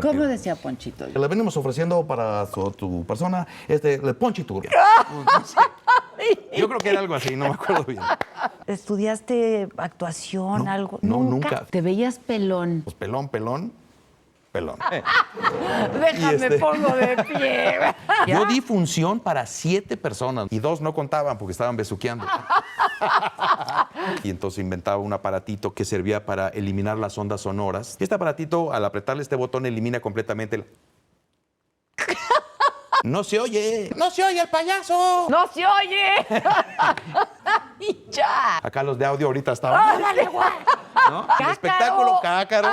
¿Cómo decía Ponchito? Le venimos ofreciendo para tu persona el Ponchitur. No sé. Yo creo que era algo así, no me acuerdo bien. ¿Estudiaste actuación, No, algo? no, nunca. Te veías pelón. Pues pelón. Déjame, pongo de pie. Yo di función para 7 personas y 2 no contaban porque estaban besuqueando. Y entonces inventaba un aparatito que servía para eliminar las ondas sonoras. Y este aparatito, al apretarle este botón, elimina completamente el... ¡No se oye! ¡No se oye el payaso! ¡No se oye! ¡Y ya! Acá los de audio ahorita estaban... ¡Órale, güey! ¿No? El espectáculo cácaro.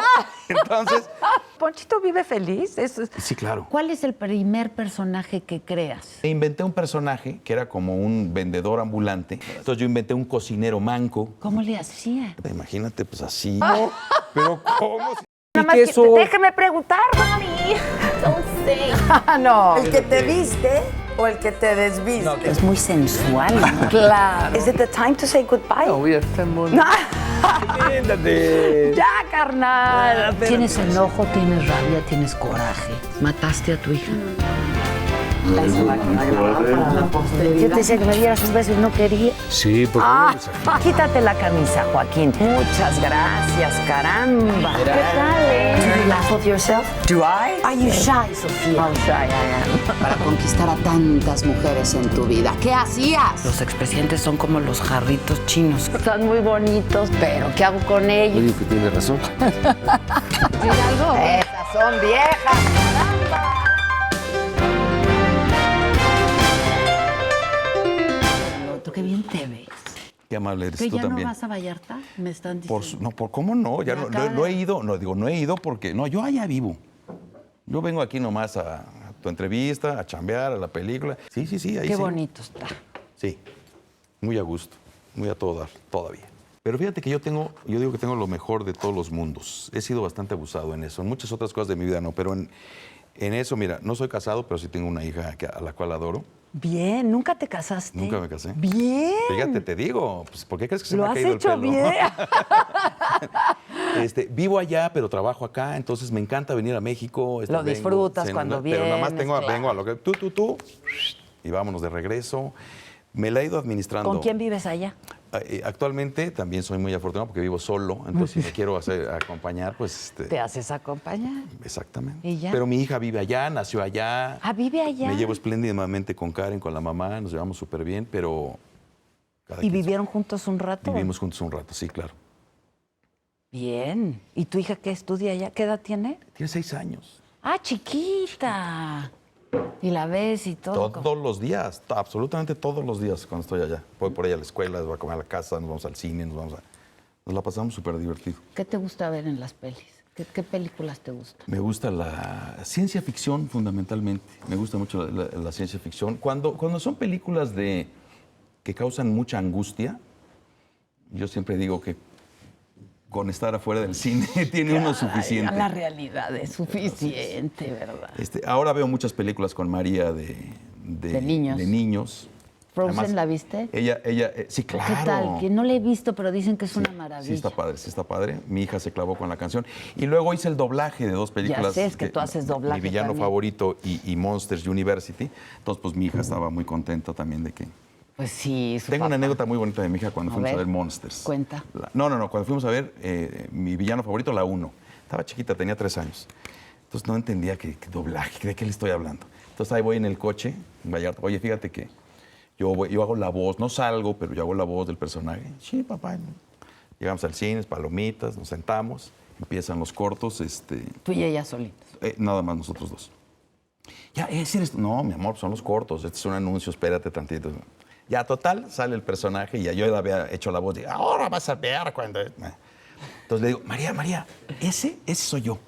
Entonces... ¿Ponchito vive feliz? Sí, claro. ¿Cuál es el primer personaje que creas? Inventé un personaje que era como un vendedor ambulante. Entonces yo inventé un cocinero manco. ¿Cómo le hacía? Imagínate, pues así. ¿No? Pero ¿cómo? Nada más déjeme preguntar, mami. Don't say. No. ¿El que te viste o el que te desviste? No, es muy sensual, ¿no? Claro. Is it the time to say goodbye? No, we have 10 more. Siéntate. ¡Ya, carnal! ¿Tienes enojo, tienes rabia, tienes coraje? ¿Mataste a tu hija? Yo te decía que me dieras un beso y no quería. Sí, porque Quítate la camisa, Joaquín. Muchas gracias, caramba. ¿Qué tal, Do you laugh with yourself? Do I? Are you shy, Sofía? How shy I am. Para conquistar a tantas mujeres en tu vida. ¿Qué hacías? Los expresidentes son como los jarritos chinos. Están muy bonitos, pero ¿qué hago con ellos? oye, que tiene razón. Algo. Esas son viejas, caramba. Otro, qué bien te ves. Qué amable eres ¿Que tú ya también. no vas a Vallarta? Me están Por, diciendo. ¿cómo no? Ya Me no, acaba no he de- ido, no he ido porque, no, yo allá vivo. Yo vengo aquí nomás a tu entrevista, a chambear, a la película. Sí, ahí Qué sí. bonito está. Sí, muy a gusto, muy a todo dar, todavía. Pero fíjate que yo digo que tengo lo mejor de todos los mundos. He sido bastante abusado en eso. En muchas otras cosas de mi vida no, pero en eso, mira, no soy casado, pero sí tengo una hija a la cual adoro. Bien, ¿nunca te casaste? Nunca me casé. Bien. Fíjate, te digo, pues, ¿por qué crees que se Lo me ha has caído hecho el pelo? bien. Vivo allá, pero trabajo acá, entonces me encanta venir a México. Lo disfrutas cuando Pero nada más vienes, vengo a lo que tú, y vámonos de regreso. Me la he ido administrando. ¿Con quién vives allá? Actualmente también soy muy afortunado porque vivo solo, entonces si me quiero acompañar, pues... ¿Te haces acompañar? Exactamente. ¿Y ya? Pero mi hija vive allá, nació allá. Ah, ¿vive allá? Me llevo espléndidamente con Karen, con la mamá, nos llevamos súper bien, pero... cada ¿Y quien vivieron juntos un rato? Vivimos juntos un rato, sí, claro. Bien. ¿Y tu hija qué estudia allá? ¿Qué edad tiene? Tiene 6 años. Ah, chiquita. Y la ves y todo. Todos los días, absolutamente todos los días cuando estoy allá. Voy por ella a la escuela, voy a comer a la casa, nos vamos al cine, nos la pasamos súper divertido. ¿Qué te gusta ver en las pelis? ¿Qué películas te gustan? Me gusta la ciencia ficción fundamentalmente. Me gusta mucho la ciencia ficción. Cuando son películas que causan mucha angustia, yo siempre digo que con estar afuera del cine tiene uno suficiente. La realidad es suficiente, ¿verdad? Ahora veo muchas películas con María de niños. ¿Frozen Además, la viste? Ella, sí, claro. ¿Qué tal? Que no la he visto, pero dicen que es una maravilla. Sí está padre. Mi hija se clavó con la canción. Y luego hice el doblaje de 2 películas. Ya sé, es que tú haces doblaje Mi villano también. favorito y Monsters University. Entonces, pues mi hija estaba muy contenta también de que... Pues sí, Tengo una anécdota muy bonita de mi hija cuando fuimos a ver Monsters. Cuenta. No, cuando fuimos a ver mi villano favorito, la 1. Estaba chiquita, tenía 3 años. Entonces no entendía qué doblaje, de qué le estoy hablando. Entonces ahí voy en el coche, en Vallarta. Oye, fíjate que yo hago la voz, no salgo, pero yo hago la voz del personaje. Sí, papá. Llegamos al cine, palomitas, nos sentamos, empiezan los cortos. Tú y ella solitos. Nada más nosotros 2. Ya, ese eres tú. No, mi amor, son los cortos. Este es un anuncio, espérate tantito. Ya, total, sale el personaje y ya yo le había hecho la voz. Y ahora vas a ver cuando... Entonces le digo, María, ese soy yo.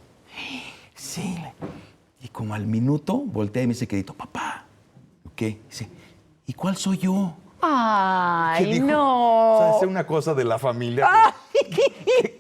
Sí. Y como al minuto voltea y me dice, querido, papá. ¿Qué? Dice, ¿y cuál soy yo? ¡Ay, ¿Qué dijo? no! O sea, es una cosa de la familia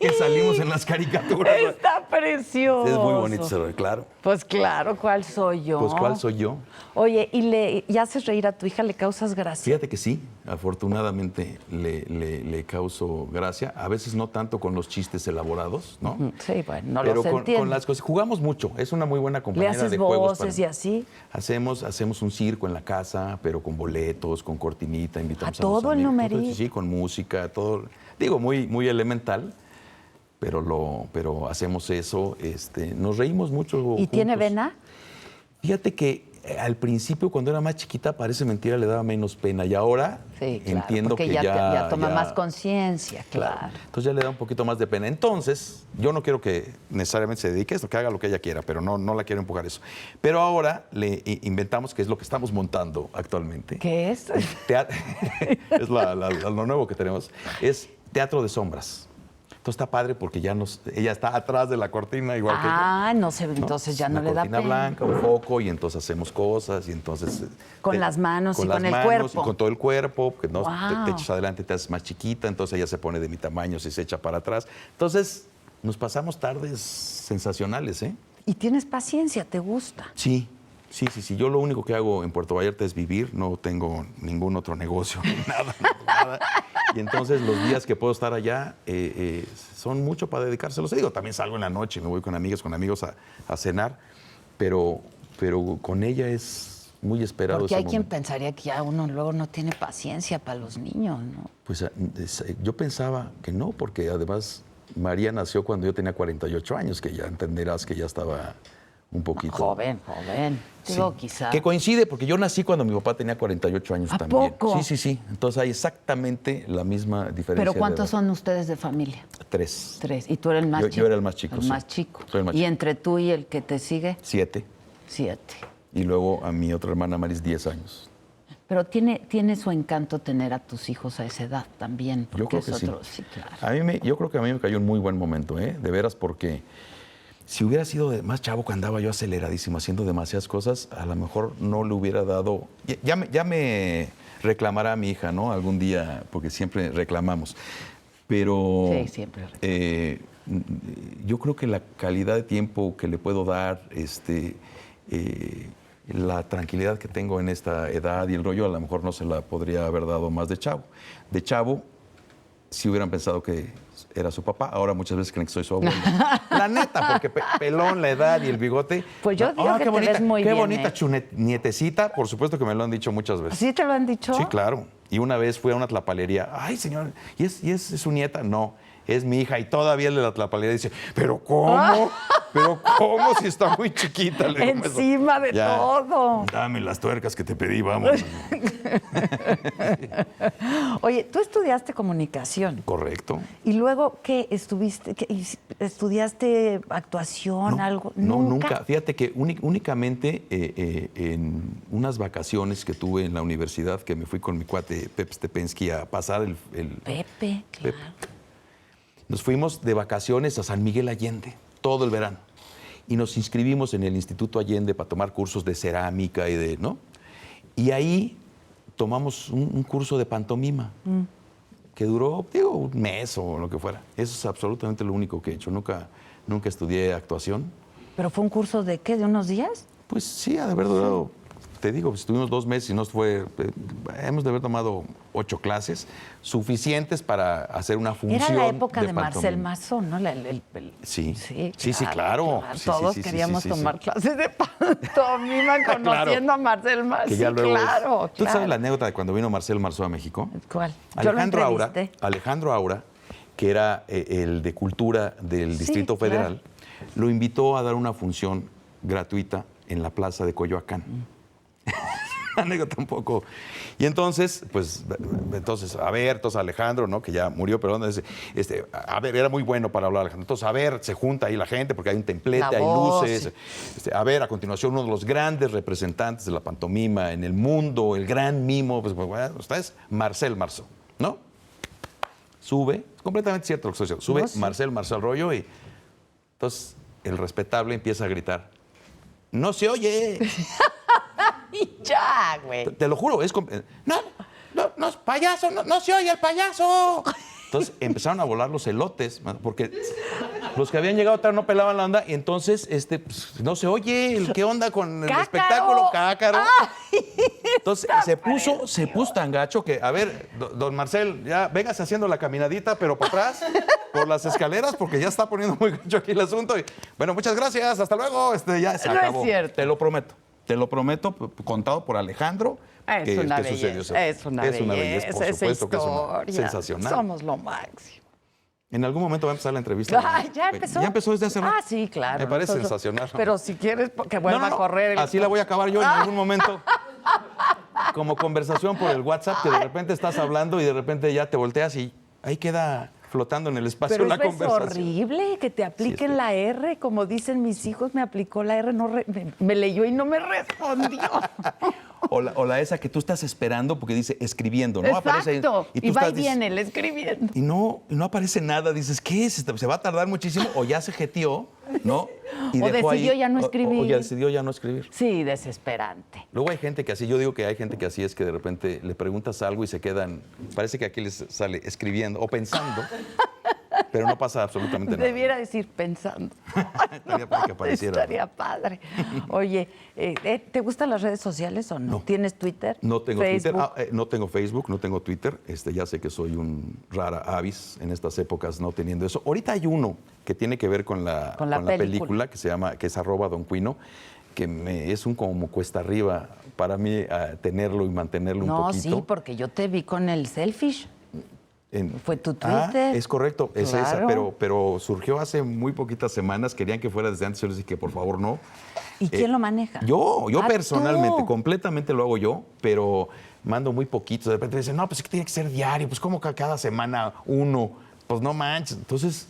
que salimos en las caricaturas. Está precioso. Es muy bonito ese rollo, claro. Pues claro, ¿cuál soy yo? Pues, ¿cuál soy yo? Oye, ¿y haces reír a tu hija? ¿Le causas gracia? Fíjate que sí, afortunadamente le causo gracia. A veces no tanto con los chistes elaborados, ¿no? Sí, bueno, no Pero los entiendo. con las cosas. Jugamos mucho, es una muy buena ¿Le compañera haces de juegos. voces y así? Hacemos un circo en la casa, pero con boletos, con cortinita, invitamos ¿A a los todo el amigos. numerito? Sí, con música, todo. Digo, muy elemental, pero hacemos eso. Nos reímos mucho. ¿Y juntos. tiene vena? Fíjate que al principio, cuando era más chiquita, parece mentira, le daba menos pena. Y ahora Sí, claro, entiendo porque que ya toma más conciencia, Claro. claro. Entonces ya le da un poquito más de pena. Entonces, yo no quiero que necesariamente se dedique a esto, que haga lo que ella quiera, pero no la quiero empujar eso. Pero ahora le inventamos, que es lo que estamos montando actualmente. ¿Qué es? Es lo nuevo que tenemos. Es teatro de sombras. Entonces está padre porque ella está atrás de la cortina igual que yo. No sé, entonces ya no le da Una pena. cortina blanca, un foco, y entonces hacemos cosas, y entonces... Con las manos y las con el manos cuerpo. Y con todo el cuerpo, porque no Wow. te echas adelante, te haces más chiquita, entonces ella se pone de mi tamaño, se echa para atrás. Entonces, nos pasamos tardes sensacionales, ¿eh? Y tienes paciencia, te gusta. Sí. Yo lo único que hago en Puerto Vallarta es vivir, no tengo ningún otro negocio, nada. Y entonces los días que puedo estar allá son mucho para dedicárselos. Digo, también salgo en la noche, me voy con amigos a cenar, pero con ella es muy esperado. Porque ese hay quien momento. pensaría que ya uno luego no tiene paciencia para los niños, ¿no? Pues yo pensaba que no, porque además María nació cuando yo tenía 48 años, que ya entenderás que ya estaba un poquito... Joven. Sí. Digo, quizá. Que coincide, porque yo nací cuando mi papá tenía 48 años ¿A también. poco? Sí. Entonces hay exactamente la misma diferencia. ¿Pero de cuántos edad. son ustedes de familia? 3. 3. ¿Y tú eres el más chico? Yo era el más chico, El sí. más chico. Soy el más ¿Y chico. entre tú y el que te sigue? 7. 7. Y luego a mi otra hermana Maris, 10 años. Pero tiene su encanto tener a tus hijos a esa edad también. Yo creo porque que es sí. otro, sí, claro. Yo creo que a mí me cayó un muy buen momento, de veras, porque si hubiera sido más chavo, que andaba yo aceleradísimo, haciendo demasiadas cosas, a lo mejor no le hubiera dado... Ya me reclamará mi hija, ¿no? Algún día, porque siempre reclamamos. Pero Sí, siempre yo creo que la calidad de tiempo que le puedo dar, la tranquilidad que tengo en esta edad y el rollo, a lo mejor no se la podría haber dado más de chavo. De chavo, si hubieran pensado que era su papá, ahora muchas veces creen que soy su abuelo. La neta, porque pelón, la edad y el bigote. Pues yo digo que qué te ves muy qué bien, bonita nietecita, por supuesto que me lo han dicho muchas veces. ¿Sí te lo han dicho? Sí, claro. Y una vez fui a una tlapalería. Ay, señor, ¿y es su nieta? No, es mi hija. Y todavía el de la tlapalería dice, ¿pero cómo? ¿Pero cómo si está muy chiquita? Le digo, Encima de ya, todo. Dame las tuercas que te pedí, vamos. Oye, tú estudiaste comunicación. Correcto. ¿Y luego qué estuviste? ¿Estudiaste actuación, algo? No, nunca. Fíjate que únicamente en unas vacaciones que tuve en la universidad, que me fui con mi cuate Pepe Stepensky a pasar el Pepe, claro. Nos fuimos de vacaciones a San Miguel Allende, todo el verano. Y nos inscribimos en el Instituto Allende para tomar cursos de cerámica ¿no? Y ahí tomamos un curso de pantomima, que duró, un mes o lo que fuera. Eso es absolutamente lo único que he hecho. Nunca estudié actuación. ¿Pero fue un curso de qué? ¿De unos días? Pues sí, ha de haber durado, te digo, estuvimos 2 meses y hemos de haber tomado 8 clases, suficientes para hacer una función. Era la época de pantomima. Marcel Marceau, ¿no? Sí, claro. claro. Sí, Todos sí, queríamos sí. tomar clases de pantomima conociendo a Marcel Marceau. Que ya Sí, luego claro, ¿Tú sabes la anécdota de cuando vino Marcel Marceau a México? ¿Cuál? Yo lo entrevisté. Alejandro Aura, que era el de Cultura del Sí, Distrito claro. Federal, lo invitó a dar una función gratuita en la plaza de Coyoacán. Anécdota un poco. Y entonces, Alejandro, ¿no? Que ya murió, perdón, era muy bueno para hablar Alejandro. Entonces, se junta ahí la gente porque hay un templete, hay luces. A continuación, uno de los grandes representantes de la pantomima en el mundo, el gran mimo, usted es Marcel Marceau, ¿no? Sube, es completamente cierto lo que estoy diciendo, sube Sí. Marcel Arroyo y entonces el respetable empieza a gritar, ¡no se oye! Y ya, güey. Te lo juro, no, payaso, no se oye el payaso. Entonces empezaron a volar los elotes, porque los que habían llegado tarde no pelaban la onda, y entonces pues, no se oye qué onda con el espectáculo cácaro. Entonces se puso tan gacho que, a ver, don Marcel, ya véngase haciendo la caminadita, pero por atrás, por las escaleras, porque ya está poniendo muy gacho aquí el asunto. Y, bueno, muchas gracias, hasta luego. Ya se acabó. Es cierto. Te lo prometo, contado por Alejandro. Es una belleza, es una belleza, por esa supuesto que es historia. una sensacional. Somos lo máximo. En algún momento va a empezar la entrevista. Ay, ¿ya empezó? Ya empezó desde hace rato. Ah, sí, claro. Me parece sensacional. Pero si quieres que vuelva a correr. Así la voy a acabar yo en algún momento. Como conversación por el WhatsApp, que de repente estás hablando y de repente ya te volteas y ahí queda flotando en el espacio pero la eso conversación. Es horrible que te apliquen la R, como dicen mis hijos, me aplicó la R, me leyó y no me respondió. O la esa que tú estás esperando porque dice escribiendo, ¿no? Exacto. Aparece ahí, y va y viene el escribiendo. Y no aparece nada. Dices, ¿qué es? ¿Se va a tardar muchísimo? O ya se jeteó, ¿no? Y o dejó decidió ahí, ya no escribir. O ya decidió ya no escribir. Sí, desesperante. Luego hay gente que así, yo digo que hay gente que así es que de repente le preguntas algo y se quedan, parece que aquí les sale escribiendo o pensando, pero no pasa absolutamente nada. Debiera decir pensando. Estaría para que apareciera. Estaría padre. Oye, ¿te gustan las redes sociales o no? No. ¿Tienes Twitter? No tengo Facebook. Twitter. No tengo Facebook, no tengo Twitter. Ya sé que soy un rara avis en estas épocas no teniendo eso. Ahorita hay uno que tiene que ver con la película que se llama, que es @Don Cuino, que es un como cuesta arriba para mí tenerlo y mantenerlo un poquito. No, sí, porque yo te vi con el Selfish. Fue tu Twitter. Es correcto, es Claro. esa, pero surgió hace muy poquitas semanas, querían que fuera desde antes, yo les dije que por favor no. ¿Y quién lo maneja? Yo personalmente, tú. completamente lo hago yo, pero mando muy poquito. De repente dicen, no, pues es que tiene que ser diario, pues como cada semana uno, pues no manches. Entonces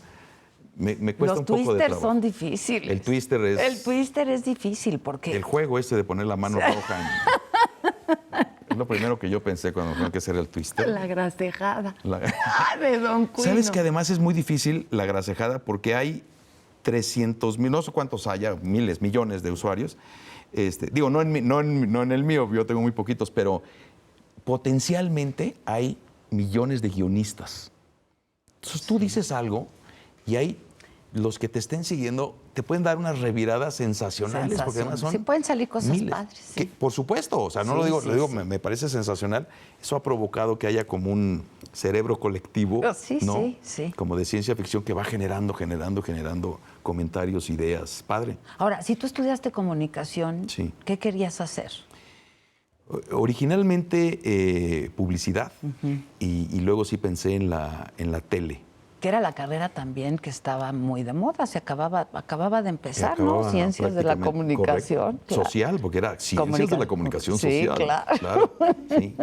me cuesta un poco de trabajo. Los twisters son difíciles. El twister es difícil porque... El juego de poner la mano roja es lo primero que yo pensé cuando tengo que hacer el twister. La grasejada. De Don Cuino. ¿Sabes que además es muy difícil la grasejada? Porque hay 300,000, no sé cuántos haya, miles, millones de usuarios. Digo, no en el mío, yo tengo muy poquitos, pero potencialmente hay millones de guionistas. Entonces tú dices algo y hay los que te estén siguiendo te pueden dar unas reviradas sensacionales, porque además son sí, pueden salir cosas miles. padres. Sí. Por supuesto, o sea, no lo digo, me parece sensacional. Eso ha provocado que haya como un cerebro colectivo, ¿no? Sí. Como de ciencia ficción que va generando comentarios, ideas. Padre. Ahora, si tú estudiaste comunicación, Sí. ¿qué querías hacer? Originalmente publicidad y luego sí pensé en la tele. Que era la carrera también que estaba muy de moda, se acababa de empezar, Acababa, ¿no? Ciencias de la prácticamente, comunicación. correcto. Social, porque era ciencias de la comunicación Sí, social. claro. Sí.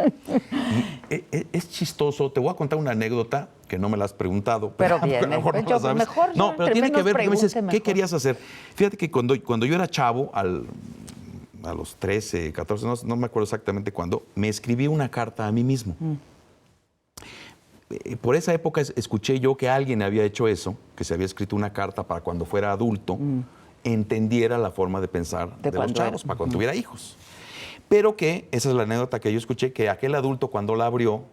Y es chistoso, te voy a contar una anécdota que no me la has preguntado. Pero a bien, lo mejor no yo, la sabes. mejor, no, pero tiene que ver, porque me dices, ¿qué mejor. querías hacer? Fíjate que cuando yo era chavo, a los 13, 14, no me acuerdo exactamente cuándo, me escribí una carta a mí mismo. Por esa época escuché yo que alguien había hecho eso, que se había escrito una carta para cuando fuera adulto, entendiera la forma de pensar de los chavos, para cuando tuviera hijos. Pero que, esa es la anécdota que yo escuché, que aquel adulto cuando la abrió,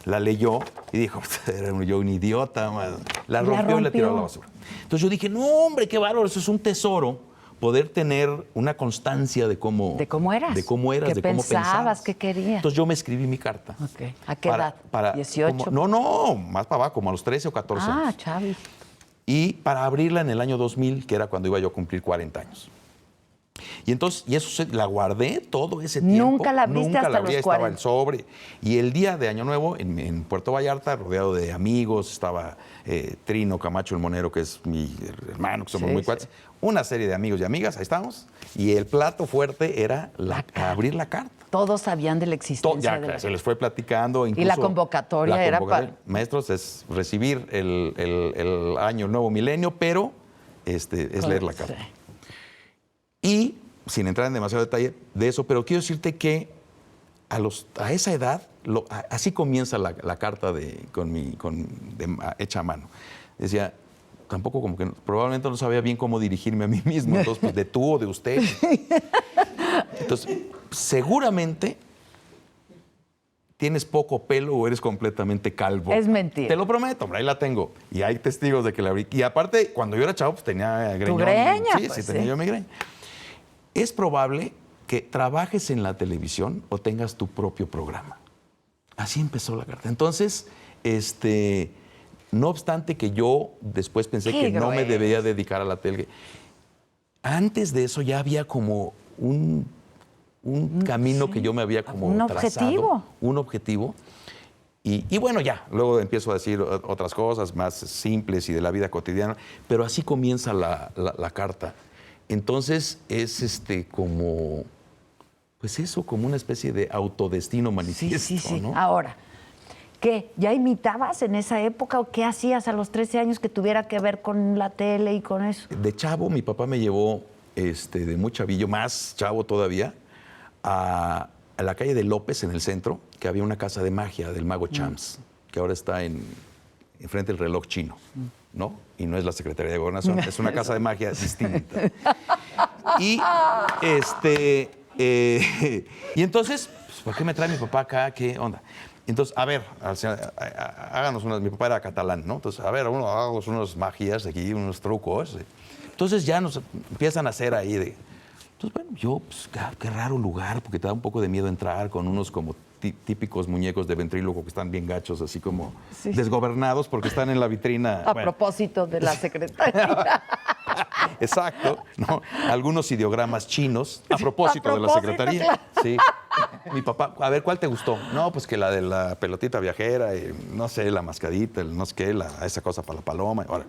la leyó y dijo, era yo un idiota, man. La rompió y la tiró a la basura. Entonces yo dije, no hombre, qué bárbaro, eso es un tesoro. Poder tener una constancia de cómo eras, de cómo pensabas, qué querías. Entonces yo me escribí mi carta. Okay. ¿A qué edad? ¿18? No, más para abajo, como a los 13 o 14 años. Ah, Chavi. Y para abrirla en el año 2000, que era cuando iba yo a cumplir 40 años. Y entonces, la guardé todo ese tiempo. ¿Nunca la abriste hasta los 40? Estaba el sobre. Y el día de Año Nuevo, en Puerto Vallarta, rodeado de amigos, estaba Trino Camacho, el Monero, que es mi hermano, que somos muy cuates. Una serie de amigos y amigas, ahí estamos. Y el plato fuerte era abrir la carta. Todos sabían de la existencia de se les fue platicando. Incluso y la convocatoria era para... Maestros, es recibir el año, el nuevo milenio, pero es leer la carta. Y, sin entrar en demasiado detalle de eso, pero quiero decirte que a esa edad, así comienza la carta hecha a mano. Decía, tampoco como que probablemente no sabía bien cómo dirigirme a mí mismo, entonces pues de tú o de usted. Entonces, seguramente ¿tienes poco pelo o eres completamente calvo? Es mentira. Te lo prometo, hombre, ahí la tengo. Y hay testigos de que la abrí. Y aparte, cuando yo era chavo, pues tenía greñón. greña, Sí, pues, sí, tenía sí. yo mi greña. Es probable que trabajes en la televisión o tengas tu propio programa. Así empezó la carta. Entonces, no obstante que yo después pensé Qué que no me grueso. debía dedicar a la tele, antes de eso ya había como un camino que yo me había como Un trazado, objetivo. un objetivo. Y bueno, ya, luego empiezo a decir otras cosas más simples y de la vida cotidiana, pero así comienza la carta. Entonces es como, pues eso, como una especie de autodestino manifiesto, Sí. ¿no? Ahora, ¿qué? ¿Ya imitabas en esa época o qué hacías a los 13 años que tuviera que ver con la tele y con eso? De chavo, mi papá me llevó, de muy chavillo, más chavo todavía, a la calle de López, en el centro, que había una casa de magia del mago Champs, que ahora está enfrente del reloj chino, ¿no? Y no es la Secretaría de Gobernación, es una casa de magia distinta. Y, y entonces, pues, ¿por qué me trae mi papá acá? ¿Qué onda? Entonces, a ver, háganos unas. Mi papá era catalán, ¿no? Entonces, a ver, hagamos unas magias aquí, unos trucos. Entonces ya nos empiezan a hacer ahí de. Entonces, bueno, yo, pues, qué raro lugar, porque te da un poco de miedo entrar con unos como típicos muñecos de ventríloco que están bien gachos, así como desgobernados porque están en la vitrina. A propósito de la secretaría. Exacto, ¿no? Algunos ideogramas chinos a propósito de la secretaría. claro. Sí. Mi papá, a ver, ¿cuál te gustó? No, pues que la de la pelotita viajera, y, no sé, la mascadita, el no sé qué, esa cosa para la paloma. Ahora,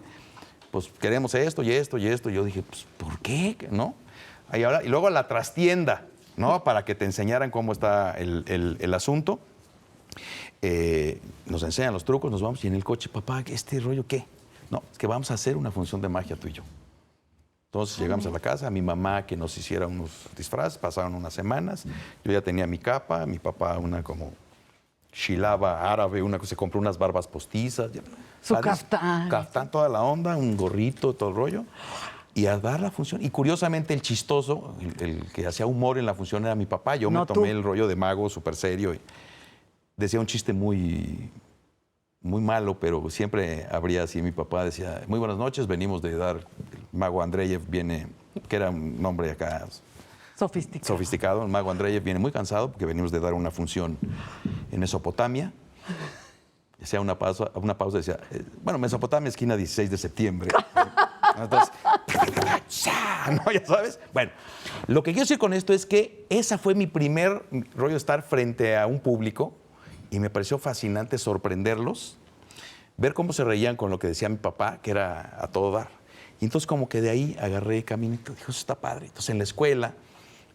pues queremos esto y esto y esto. Yo dije, pues, ¿por qué? ¿No? Y luego la trastienda, ¿no? Para que te enseñaran cómo está el asunto. Nos enseñan los trucos, nos vamos y en el coche, papá, ¿este rollo qué? No, es que vamos a hacer una función de magia tú y yo. Entonces llegamos a la casa, a mi mamá que nos hiciera unos disfraces, pasaron unas semanas, yo ya tenía mi capa, mi papá una como shilaba árabe, una que se compró unas barbas postizas. Su ¿sabes? caftán. Caftán, toda la onda, un gorrito, todo el rollo. Y a dar la función. Y curiosamente el chistoso, el que hacía humor en la función era mi papá. Yo No me tomé tú. el rollo de mago súper serio y decía un chiste muy malo, pero siempre habría así. Mi papá decía, muy buenas noches, venimos de dar, el mago Andreyev viene, que era un nombre acá sofisticado, el mago Andreyev viene muy cansado porque venimos de dar una función en Mesopotamia. Decía una pausa decía, bueno, Mesopotamia, esquina 16 de septiembre. Entonces, ¿no? Ya sabes. Bueno, lo que quiero decir con esto es que esa fue mi primer rollo, estar frente a un público y me pareció fascinante sorprenderlos, ver cómo se reían con lo que decía mi papá, que era a todo dar. Y entonces como que de ahí agarré caminito, dijo, eso está padre. Entonces en la escuela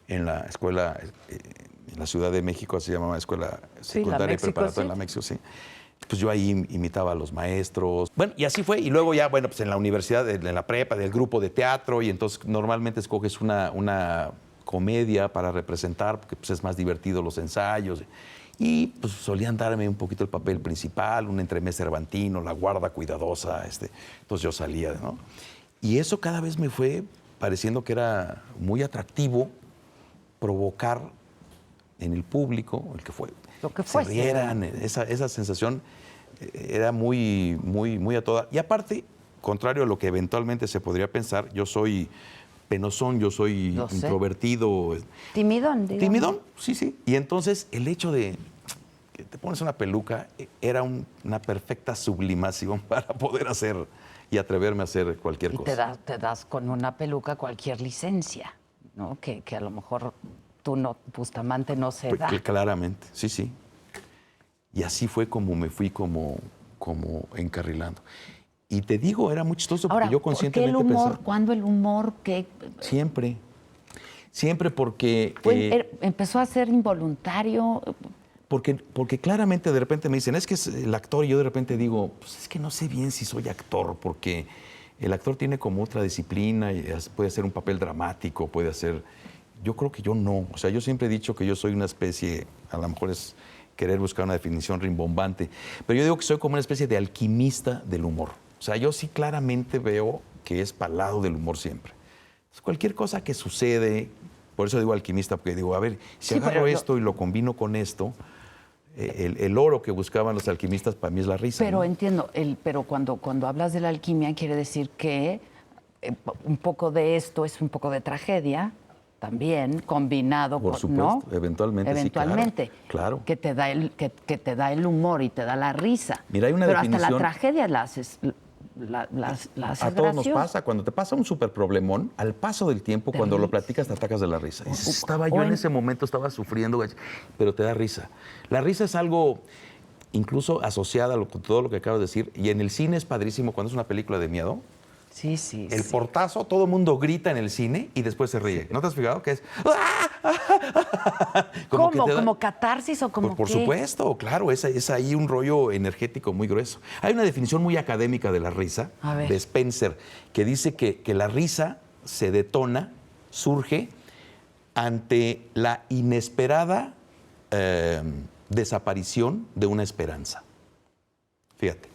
en la Ciudad de México, se llamaba Escuela Secundaria y Preparatoria en la México, sí. Pues yo ahí imitaba a los maestros. Bueno, y así fue. Y luego ya, bueno, pues en la universidad, en la prepa, del grupo de teatro, y entonces normalmente escoges una comedia para representar, porque pues es más divertido los ensayos. Y pues solían darme un poquito el papel principal, un entremés cervantino, la guarda cuidadosa. Entonces yo salía, ¿no? Y eso cada vez me fue pareciendo que era muy atractivo provocar en el público, el que fue, lo que se rieran, esa sensación era muy a toda. Y aparte, contrario a lo que eventualmente se podría pensar, yo soy penosón, yo soy introvertido. Timidón, digamos. Timidón, sí. Y entonces el hecho de que te pones una peluca era una perfecta sublimación para poder hacer y atreverme a hacer cualquier cosa. Y te das con una peluca cualquier licencia, ¿no? Que a lo mejor Bustamante no se da. Claramente, sí. Y así fue como me fui como encarrilando. Y te digo, era muy chistoso porque ahora, yo conscientemente ¿por qué el humor? pensaba... ¿Cuándo el humor? ¿Qué? Siempre porque... ¿Empezó a ser involuntario? Porque claramente de repente me dicen, es que es el actor, y yo de repente digo, pues es que no sé bien si soy actor, porque el actor tiene como otra disciplina, y puede hacer un papel dramático, puede hacer... Yo creo que yo no. O sea, yo siempre he dicho que yo soy una especie, a lo mejor es querer buscar una definición rimbombante, pero yo digo que soy como una especie de alquimista del humor. O sea, yo sí claramente veo que es para el lado del humor siempre. Entonces, cualquier cosa que sucede, por eso digo alquimista, porque digo, a ver, si agarro esto y lo combino con esto, el oro que buscaban los alquimistas para mí es la risa. Pero ¿no? entiendo, pero cuando hablas de la alquimia quiere decir que un poco de esto es un poco de tragedia también, combinado Por con, supuesto, ¿no? eventualmente, sí, claro. Que te da el humor y te da la risa. Mira, hay una pero definición. hasta la tragedia la haces A todos nos pasa. Cuando te pasa un súper problemón, al paso del tiempo, cuando lo platicas, te atacas de la risa. Estaba yo en ese momento, estaba sufriendo, pero te da risa. La risa es algo incluso asociada con todo lo que acabas de decir. Y en el cine es padrísimo cuando es una película de miedo. Sí. El portazo, todo el mundo grita en el cine y después se ríe. ¿No te has fijado? Que es... ¿Cómo? ¿Como catarsis o como Por qué? supuesto, claro. Es ahí un rollo energético muy grueso. Hay una definición muy académica de la risa, de Spencer, que dice que la risa se detona, surge ante la inesperada desaparición de una esperanza. Fíjate.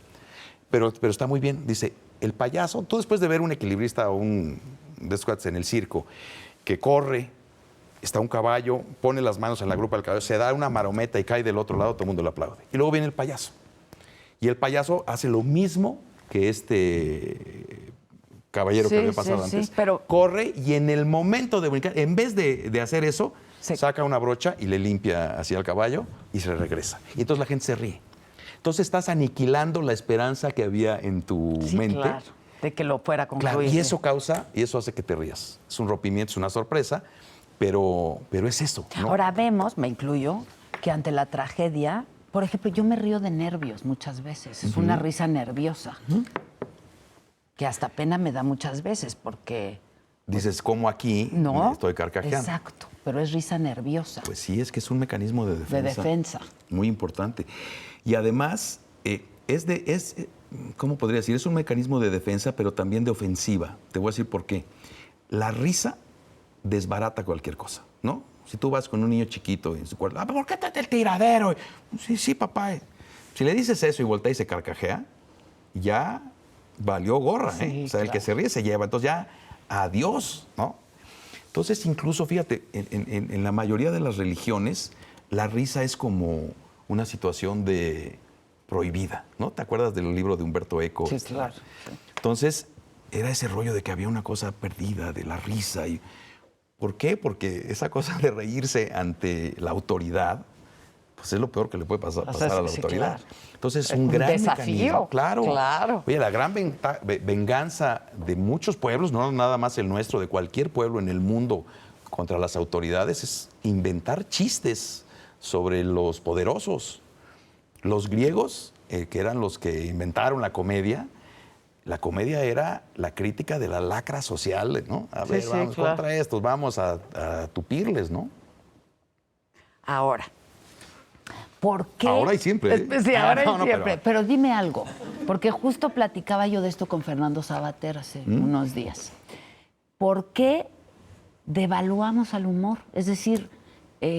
Pero está muy bien. Dice... El payaso, tú después de ver un equilibrista o un descuates en el circo que corre, está un caballo, pone las manos en la grupa del caballo, se da una marometa y cae del otro lado, todo el mundo lo aplaude. Y luego viene el payaso. Y el payaso hace lo mismo que este caballero que había pasado antes. Pero... Corre y en el momento de brincar, en vez de hacer eso, saca una brocha y le limpia hacia el caballo y se regresa. Y entonces la gente se ríe. Entonces estás aniquilando la esperanza que había en tu mente. Claro, de que lo fuera a concluir. Claro, y eso hace que te rías. Es un rompimiento, es una sorpresa, pero es eso, ¿no? Ahora vemos, me incluyo, que ante la tragedia, por ejemplo, yo me río de nervios muchas veces. Es una risa nerviosa, que hasta pena me da muchas veces, porque... Dices, ¿cómo aquí me estoy carcajeando? Exacto, pero es risa nerviosa. Pues sí, es que es un mecanismo de defensa. De defensa. Muy importante. Y además, ¿cómo podría decir? Es un mecanismo de defensa, pero también de ofensiva. Te voy a decir por qué. La risa desbarata cualquier cosa, ¿no? Si tú vas con un niño chiquito en su cuarto, ¿por qué te el tiradero? Sí, papá. Si le dices eso y voltea y se carcajea, ya valió gorra, ¿eh? O sea, el que se ríe se lleva. Entonces ya, adiós, ¿no? Entonces, incluso, fíjate, en la mayoría de las religiones, la risa es como una situación de prohibida, ¿no? ¿Te acuerdas del libro de Humberto Eco? Sí, claro. Entonces, era ese rollo de que había una cosa perdida, de la risa. ¿Por qué? Porque esa cosa de reírse ante la autoridad, pues es lo peor que le puede pasar a la autoridad. Claro. Entonces, es un gran desafío. mecanismo. Claro. Oye, la gran venganza de muchos pueblos, no nada más el nuestro, de cualquier pueblo en el mundo contra las autoridades, es inventar chistes sobre los poderosos. Los griegos, que eran los que inventaron la comedia era la crítica de la lacra social, ¿no? A ver, vamos contra estos, vamos a tupirles, ¿no? Ahora, ¿por qué? Ahora y siempre. ¿Eh? Sí, ahora y siempre. Pero dime algo, porque justo platicaba yo de esto con Fernando Sabater hace unos días. ¿Por qué devaluamos al humor? Es decir,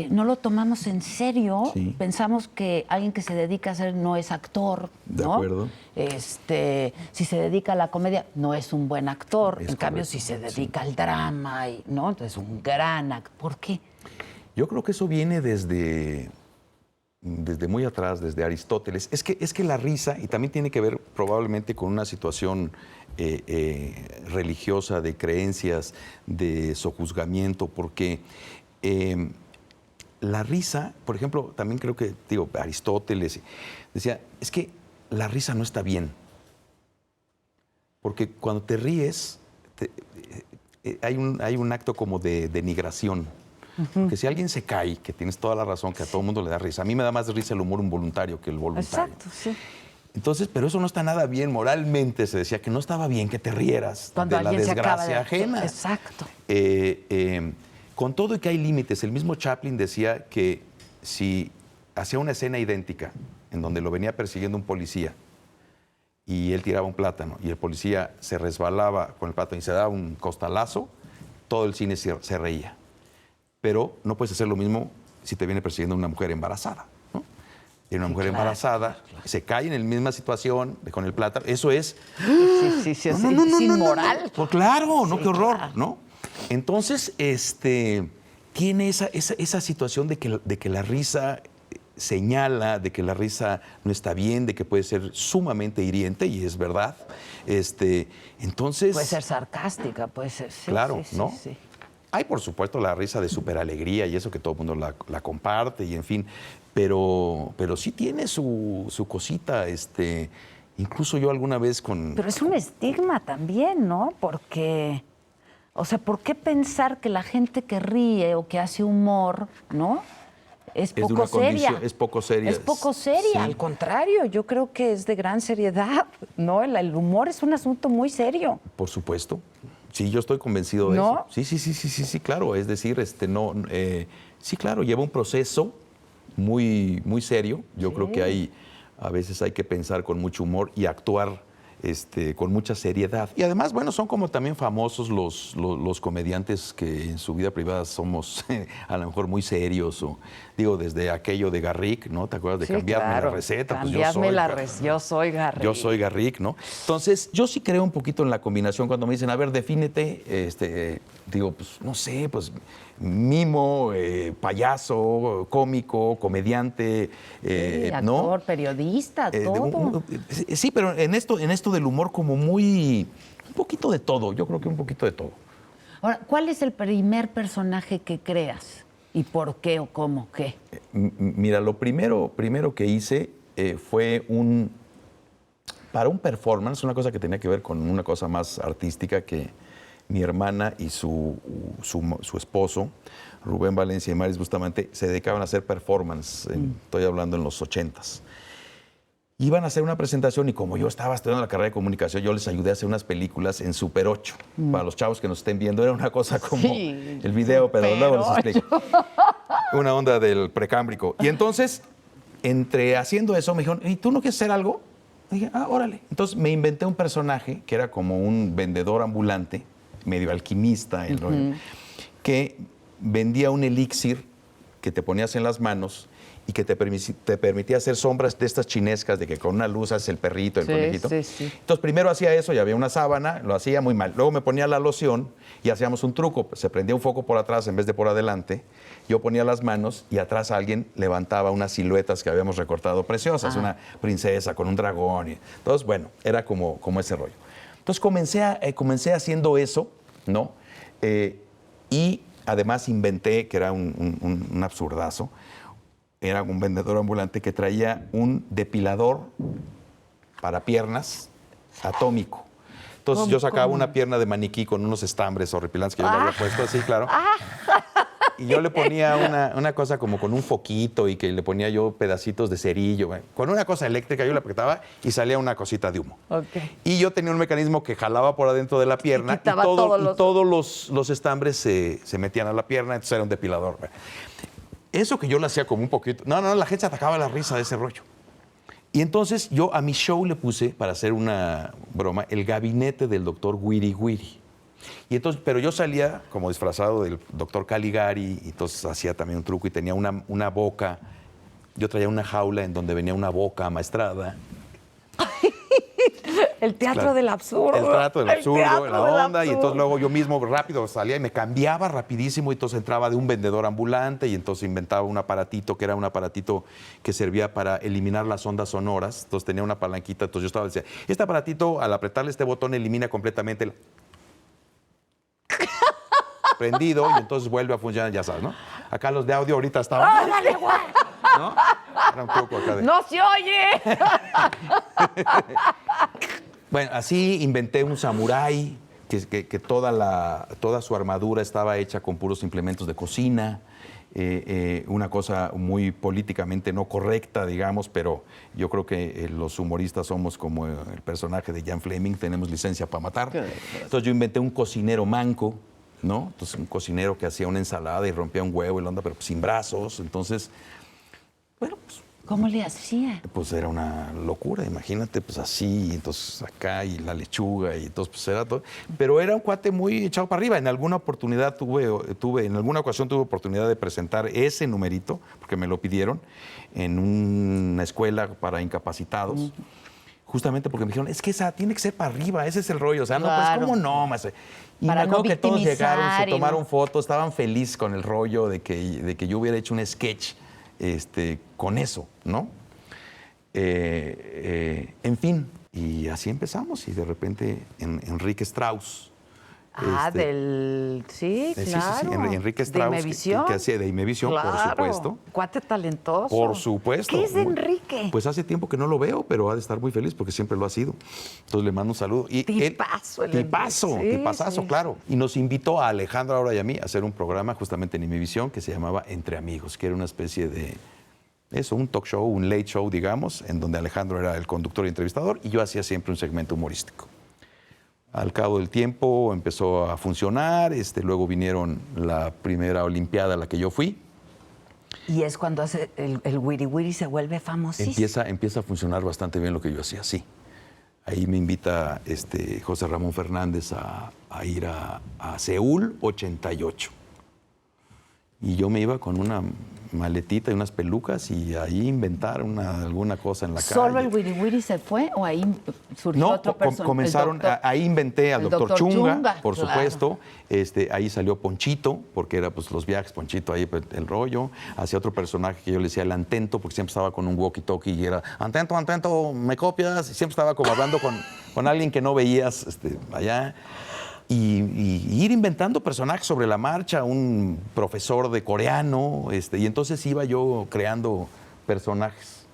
no lo tomamos en serio, pensamos que alguien que se dedica a hacer no es actor, ¿no? De acuerdo. Si se dedica a la comedia, no es un buen actor. Es en cambio, correcto, si se dedica al drama, ¿no? Entonces, un gran actor. ¿Por qué? Yo creo que eso viene desde muy atrás, desde Aristóteles. Es que la risa, y también tiene que ver probablemente con una situación religiosa, de creencias, de sojuzgamiento, porque la risa, por ejemplo, también creo que, Aristóteles decía, es que la risa no está bien. Porque cuando te ríes, hay un acto como de denigración. Porque si alguien se cae, que tienes toda la razón, que a todo el mundo le da risa. A mí me da más risa el humor involuntario que el voluntario. Exacto, sí. Entonces, pero eso no está nada bien. Moralmente se decía que no estaba bien que te rieras cuando de la desgracia ajena. Exacto. Con todo y que hay límites, el mismo Chaplin decía que si hacía una escena idéntica en donde lo venía persiguiendo un policía y él tiraba un plátano y el policía se resbalaba con el plátano y se daba un costalazo, todo el cine se reía. Pero no puedes hacer lo mismo si te viene persiguiendo una mujer embarazada, ¿no? Y una mujer embarazada se cae en la misma situación con el plátano. Eso es... Sí, es inmoral. Pues claro, no, qué horror, ¿no? Entonces, tiene esa situación de que la risa señala de que la risa no está bien, de que puede ser sumamente hiriente, y es verdad. Entonces... Puede ser sarcástica, puede ser... Sí, claro, sí, ¿no? Sí. Hay, por supuesto, la risa de superalegría y eso que todo el mundo la comparte y en fin, pero sí tiene su cosita, incluso yo alguna vez con... Pero es un estigma también, ¿no? Porque, o sea, ¿por qué pensar que la gente que ríe o que hace humor, ¿no? Es poco seria. Es poco seria. Es poco seria, Sí. al contrario, yo creo que es de gran seriedad, ¿no? El humor es un asunto muy serio. Por supuesto. Sí, yo estoy convencido de ¿No? eso. Sí, claro. Es decir, sí, claro, lleva un proceso muy, muy serio. Yo creo que a veces hay que pensar con mucho humor y actuar con mucha seriedad. Y además, bueno, son como también famosos los comediantes que en su vida privada somos a lo mejor muy serios. O, digo, desde aquello de Garrick, ¿no? ¿Te acuerdas de cambiarme la receta? Yo soy Garrick. Yo soy Garrick, ¿no? Entonces, yo sí creo un poquito en la combinación. Cuando me dicen, a ver, defínete, digo, pues, no sé, pues, mimo, payaso, cómico, comediante, actor, ¿no? periodista, todo. Sí, pero en esto del humor como un poquito de todo, yo creo que un poquito de todo. Ahora, ¿cuál es el primer personaje que creas? ¿Y por qué o cómo qué? Mira, lo primero que hice fue para un performance, una cosa que tenía que ver con una cosa más artística, que mi hermana y su esposo, Rubén Valencia y Maris Bustamante, se dedicaban a hacer performance, estoy hablando en los 80s. Iban a hacer una presentación y como yo estaba estudiando la carrera de comunicación, yo les ayudé a hacer unas películas en Super 8. Para los chavos que nos estén viendo, era una cosa como el video, pero luego les explico. Una onda del precámbrico. Y entonces, entre haciendo eso, me dijeron, ¿y tú no quieres hacer algo? Y dije, órale. Entonces me inventé un personaje que era como un vendedor ambulante, medio alquimista, que vendía un elixir que te ponías en las manos y que te permitía hacer sombras de estas chinescas, de que con una luz haces el perrito, el conejito. Sí. Entonces, primero hacía eso y había una sábana, lo hacía muy mal. Luego me ponía la loción y hacíamos un truco. Se prendía un foco por atrás en vez de por adelante. Yo ponía las manos y atrás alguien levantaba unas siluetas que habíamos recortado preciosas, una princesa con un dragón. Entonces, bueno, era como ese rollo. Entonces, comencé haciendo eso, ¿no? Y además inventé, que era un absurdazo, era un vendedor ambulante que traía un depilador para piernas atómico. Entonces yo sacaba una pierna de maniquí con unos estambres horripilantes que yo le había puesto así, claro. Y yo le ponía una cosa como con un foquito y que le ponía yo pedacitos de cerillo. Con una cosa eléctrica yo le apretaba y salía una cosita de humo. Okay. Y yo tenía un mecanismo que jalaba por adentro de la pierna y todos los estambres se metían a la pierna, entonces era un depilador. Eso que yo lo hacía como un poquito... No, la gente se atacaba la risa de ese rollo. Y entonces yo a mi show le puse, para hacer una broma, el gabinete del doctor Wiri Wiri. Y entonces, pero yo salía como disfrazado del doctor Caligari, y entonces hacía también un truco y tenía una boca. Yo traía una jaula en donde venía una boca amaestrada. El teatro del absurdo. El teatro del absurdo, la onda. Y entonces luego yo mismo rápido salía y me cambiaba rapidísimo. Y entonces entraba de un vendedor ambulante y entonces inventaba un aparatito que era un aparatito que servía para eliminar las ondas sonoras. Entonces tenía una palanquita. Entonces yo decía, este aparatito al apretarle este botón elimina completamente el... prendido y entonces vuelve a funcionar, ya sabes, ¿no? Acá los de audio ahorita estaban... ¡Órale, güey! ¿No? Era un truco acá de... ¡No se oye! Bueno, así inventé un samurái, que toda su armadura estaba hecha con puros implementos de cocina, una cosa muy políticamente no correcta, digamos, pero yo creo que los humoristas somos como el personaje de Jan Fleming, tenemos licencia para matar. Entonces yo inventé un cocinero manco, ¿no? Entonces un cocinero que hacía una ensalada y rompía un huevo y la onda, pero sin brazos. Entonces, bueno, pues... ¿Cómo le hacía? Pues era una locura, imagínate, pues así, y entonces acá, y la lechuga, y entonces pues era todo. Pero era un cuate muy echado para arriba. En alguna oportunidad en alguna ocasión tuve oportunidad de presentar ese numerito, porque me lo pidieron, en una escuela para incapacitados. Justamente porque me dijeron, es que esa tiene que ser para arriba, ese es el rollo. O sea, claro. No, pues ¿cómo no? Más? Y para me acuerdo no que todos llegaron, se tomaron no... fotos, estaban felices con el rollo de que yo hubiera hecho un sketch con eso, ¿no? En fin, y así empezamos y de repente Enrique Strauss. Sí, claro. Enrique Strauss. De Imevisión. Que hacía de Imevisión, claro. por supuesto. Cuate talentoso. Por supuesto. ¿Qué es Enrique? Pues hace tiempo que no lo veo, pero ha de estar muy feliz porque siempre lo ha sido. Entonces le mando un saludo. Tipazo. Tipazo, claro. Y nos invitó a Alejandro ahora y a mí a hacer un programa justamente en Imevisión que se llamaba Entre Amigos, que era una especie de... un talk show, un late show, digamos, en donde Alejandro era el conductor y entrevistador y yo hacía siempre un segmento humorístico. Al cabo del tiempo empezó a funcionar, luego vinieron la primera Olimpiada a la que yo fui. Y es cuando hace el Wiri Wiri se vuelve famosísimo. Empieza a funcionar bastante bien lo que yo hacía, sí. Ahí me invita José Ramón Fernández a ir a Seúl 88. Y yo me iba con una maletita y unas pelucas y ahí inventar alguna cosa en la calle. ¿Solo el Wiri Wiri se fue o ahí surgió otro personaje? Comenzaron, ahí inventé al doctor Chunga, por supuesto. Ahí salió Ponchito, porque era pues los viajes, Ponchito ahí pues, el rollo. Hacía otro personaje que yo le decía el Antento, porque siempre estaba con un walkie-talkie y era Antento, ¿me copias? Y siempre estaba como hablando con alguien que no veías allá. Y ir inventando personajes sobre la marcha, un profesor de coreano, y entonces iba yo creando personajes.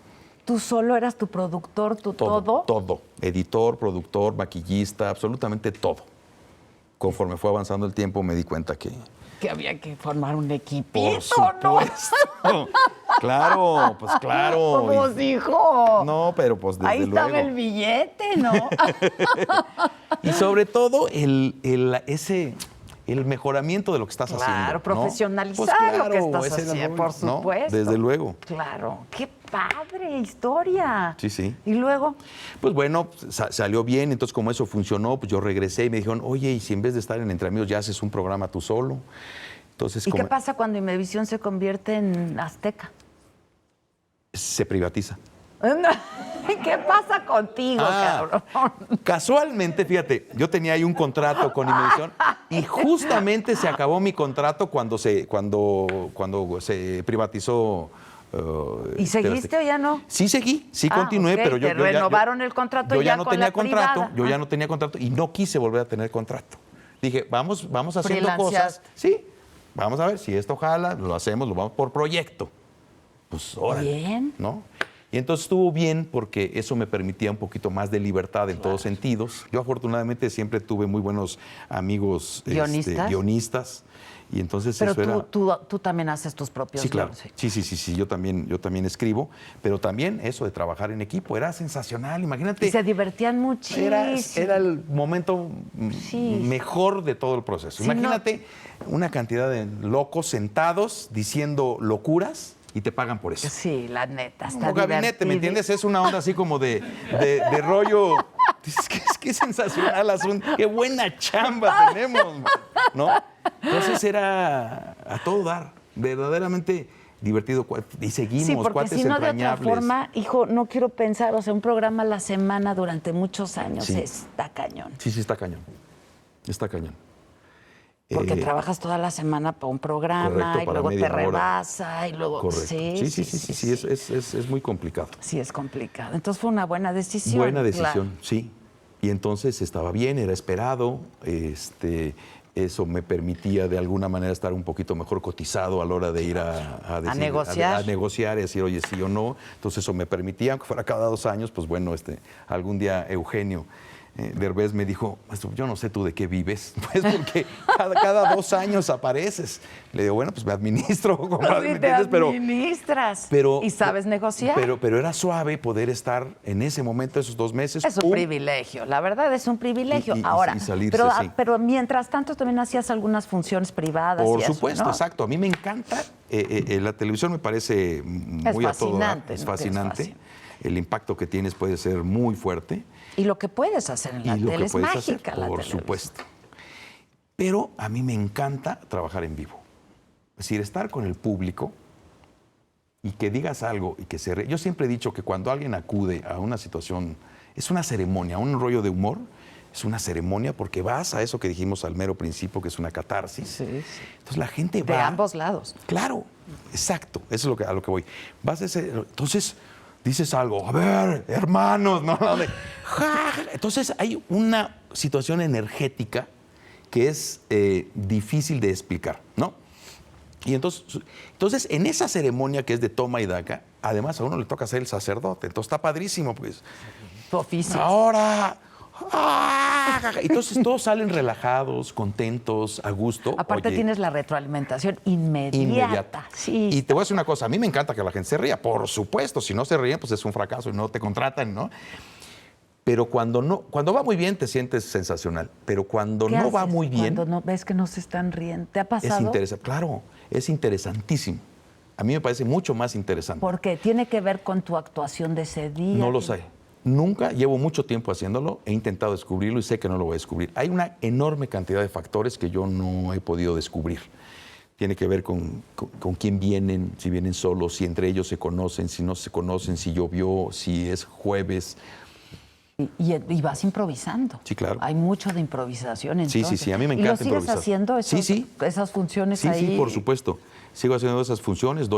¿Tú solo eras tu productor, todo? Todo. Editor, productor, maquillista, absolutamente todo. Conforme fue avanzando el tiempo me di cuenta que había que formar un equipito, por supuesto. ¿No? Claro, pues claro. Pues hijo. No, pero pues desde ahí luego. estaba el billete, ¿no? Y sobre todo el mejoramiento de lo que estás haciendo. Claro, profesionalizar pues lo que estás haciendo, por ¿no? supuesto. Desde luego. Claro, qué padre historia. Sí. ¿Y luego? Pues bueno, salió bien, entonces como eso funcionó, pues yo regresé y me dijeron, oye, ¿y si en vez de estar en Entre Amigos ya haces un programa tú solo? Entonces, ¿Y qué pasa cuando Imevisión se convierte en Azteca? Se privatiza. ¿Qué pasa contigo, cabrón? Casualmente, fíjate, yo tenía ahí un contrato con Imevisión y justamente se acabó mi contrato cuando se privatizó. ¿Y seguiste o ya no? Sí seguí, continué, okay. pero yo renovaron el contrato yo ya no con tenía la contrato, privada. yo ya no tenía contrato y no quise volver a tener contrato. Dije, vamos haciendo cosas. Freelanceaste. Sí, vamos a ver si esto jala, lo vamos por proyecto. Pues órale, bien. ¿no? Y entonces estuvo bien porque eso me permitía un poquito más de libertad en todos sentidos. Yo afortunadamente siempre tuve muy buenos amigos guionistas. Y entonces pero eso era... tú también haces tus propios Sí, claro. guiones. Sí, yo también escribo, pero también eso de trabajar en equipo era sensacional, imagínate. Y se divertían muchísimo. Era el momento mejor de todo el proceso. Sí, imagínate una cantidad de locos sentados diciendo locuras y te pagan por eso. Sí, la neta, está Como gabinete, ¿me entiendes? Es una onda así como de rollo... Es que sensacional asunto. Qué buena chamba tenemos, ¿no? Entonces era a todo dar, verdaderamente divertido. Y seguimos, sí, porque cuates si no, de otra entrañables. forma, hijo, no quiero pensar, o sea, un programa a la semana durante muchos años está cañón. Sí, está cañón. Está cañón. Porque trabajas toda la semana para un programa, correcto, y luego te media hora. rebasa y luego... Correcto. Sí. Es muy complicado. Sí, es complicado. Entonces fue una buena decisión. Buena decisión, claro. sí. Y entonces estaba bien, era esperado. Eso me permitía de alguna manera estar un poquito mejor cotizado a la hora de ir a negociar. A negociar y decir, oye, sí o no. Entonces eso me permitía, aunque fuera cada 2 años, pues bueno, algún día Eugenio Derbez me dijo, yo no sé tú de qué vives, pues porque cada 2 años apareces. Le digo, bueno, pues me administro. Administras. Y sabes negociar. Pero era suave poder estar en ese momento, esos 2 meses. Es un privilegio, la verdad es un privilegio. Ahora, salirse, pero mientras tanto también hacías algunas funciones privadas. Por y supuesto, eso, ¿no? exacto. A mí me encanta. La televisión me parece muy a todo dar. Es fascinante. El impacto que tienes puede ser muy fuerte. Y lo que puedes hacer en la tele es mágica, la televisión. Por supuesto. Pero a mí me encanta trabajar en vivo. Es decir, estar con el público y que digas algo y que se ríe. Yo siempre he dicho que cuando alguien acude a una situación, es una ceremonia, un rollo de humor, Es una ceremonia porque vas a eso que dijimos al mero principio, que es una catarsis. Sí, sí. Entonces la gente va... De ambos lados. Claro, exacto, eso es a lo que voy. Vas a entonces dices algo, a ver, hermanos, ¿no? Entonces hay una situación energética que es difícil de explicar, ¿no? Y entonces, en esa ceremonia que es de toma y daca, además a uno le toca ser el sacerdote, entonces está padrísimo, pues. Tu oficio. Ahora... Entonces todos salen relajados, contentos, a gusto. Aparte Oye, tienes la retroalimentación inmediata. Sí. Y te voy a decir una cosa, a mí me encanta que la gente se ría, por supuesto, si no se ríen, pues es un fracaso y no te contratan, ¿no? Pero cuando va muy bien te sientes sensacional, pero cuando ¿Qué no va haces muy bien... cuando no ves que no se están riendo? ¿Te ha pasado? Es interesante, claro, es interesantísimo. A mí me parece mucho más interesante. Porque tiene que ver con tu actuación de ese día. No lo sé. Nunca, llevo mucho tiempo haciéndolo, he intentado descubrirlo y sé que no lo voy a descubrir. Hay una enorme cantidad de factores que yo no he podido descubrir. Tiene que ver con quién vienen, si vienen solos, si entre ellos se conocen, si no se conocen, si llovió, si es jueves. Y vas improvisando. Sí, claro. Hay mucho de improvisación. Entonces. Sí, a mí me encanta improvisar. ¿Y lo sigues haciendo esas funciones ahí? Sí, por supuesto. Sigo haciendo esas funciones,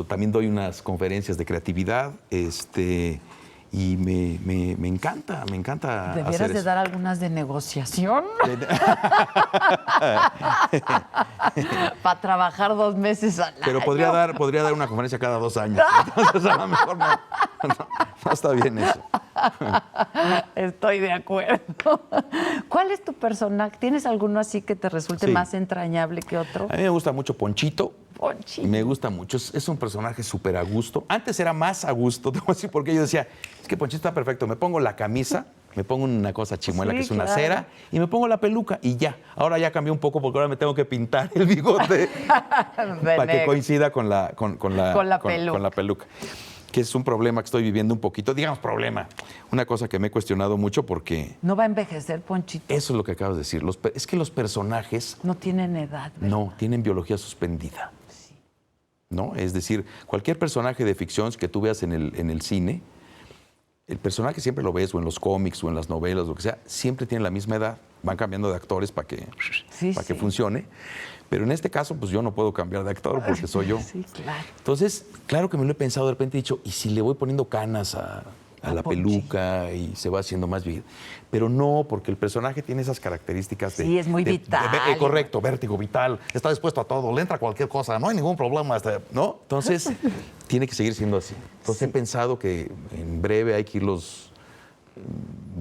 también doy unas conferencias de creatividad, y me encanta Deberías hacer de eso. dar algunas de negociación. Para trabajar 2 meses al Pero año. podría dar una conferencia cada 2 años. Entonces, a lo mejor no está bien eso. Estoy de acuerdo. ¿Cuál es tu personaje? ¿Tienes alguno así que te resulte Sí. más entrañable que otro? A mí me gusta mucho Ponchito. Ponchito. Me gusta mucho. Es un personaje súper a gusto. Antes era más a gusto, te voy a decir, porque yo decía, es que Ponchito está perfecto. Me pongo la camisa, me pongo una cosa chimuela Sí, que es una claro. cera, y me pongo la peluca y ya. Ahora ya cambió un poco porque ahora me tengo que pintar el bigote para que coincida con la peluca. Que es un problema que estoy viviendo un poquito. Digamos problema. Una cosa que me he cuestionado mucho porque... No va a envejecer, Ponchito. Eso es lo que acabas de decir. Es que los personajes No tienen edad, ¿verdad? no tienen biología suspendida. ¿No? Es decir, cualquier personaje de ficción que tú veas en el cine, el personaje siempre lo ves, o en los cómics, o en las novelas, lo que sea, siempre tiene la misma edad. Van cambiando de actores para que funcione. Pero en este caso, pues yo no puedo cambiar de actor porque soy yo. Sí, claro. Entonces, claro que me lo he pensado, de repente he dicho, ¿y si le voy poniendo canas a la peluca y se va haciendo más bien? Pero no, porque el personaje tiene esas características de... Sí, es muy vital. Correcto, vértigo, vital, está dispuesto a todo, le entra cualquier cosa, no hay ningún problema, ¿no? Entonces, tiene que seguir siendo así. Entonces, he pensado que en breve hay que irlos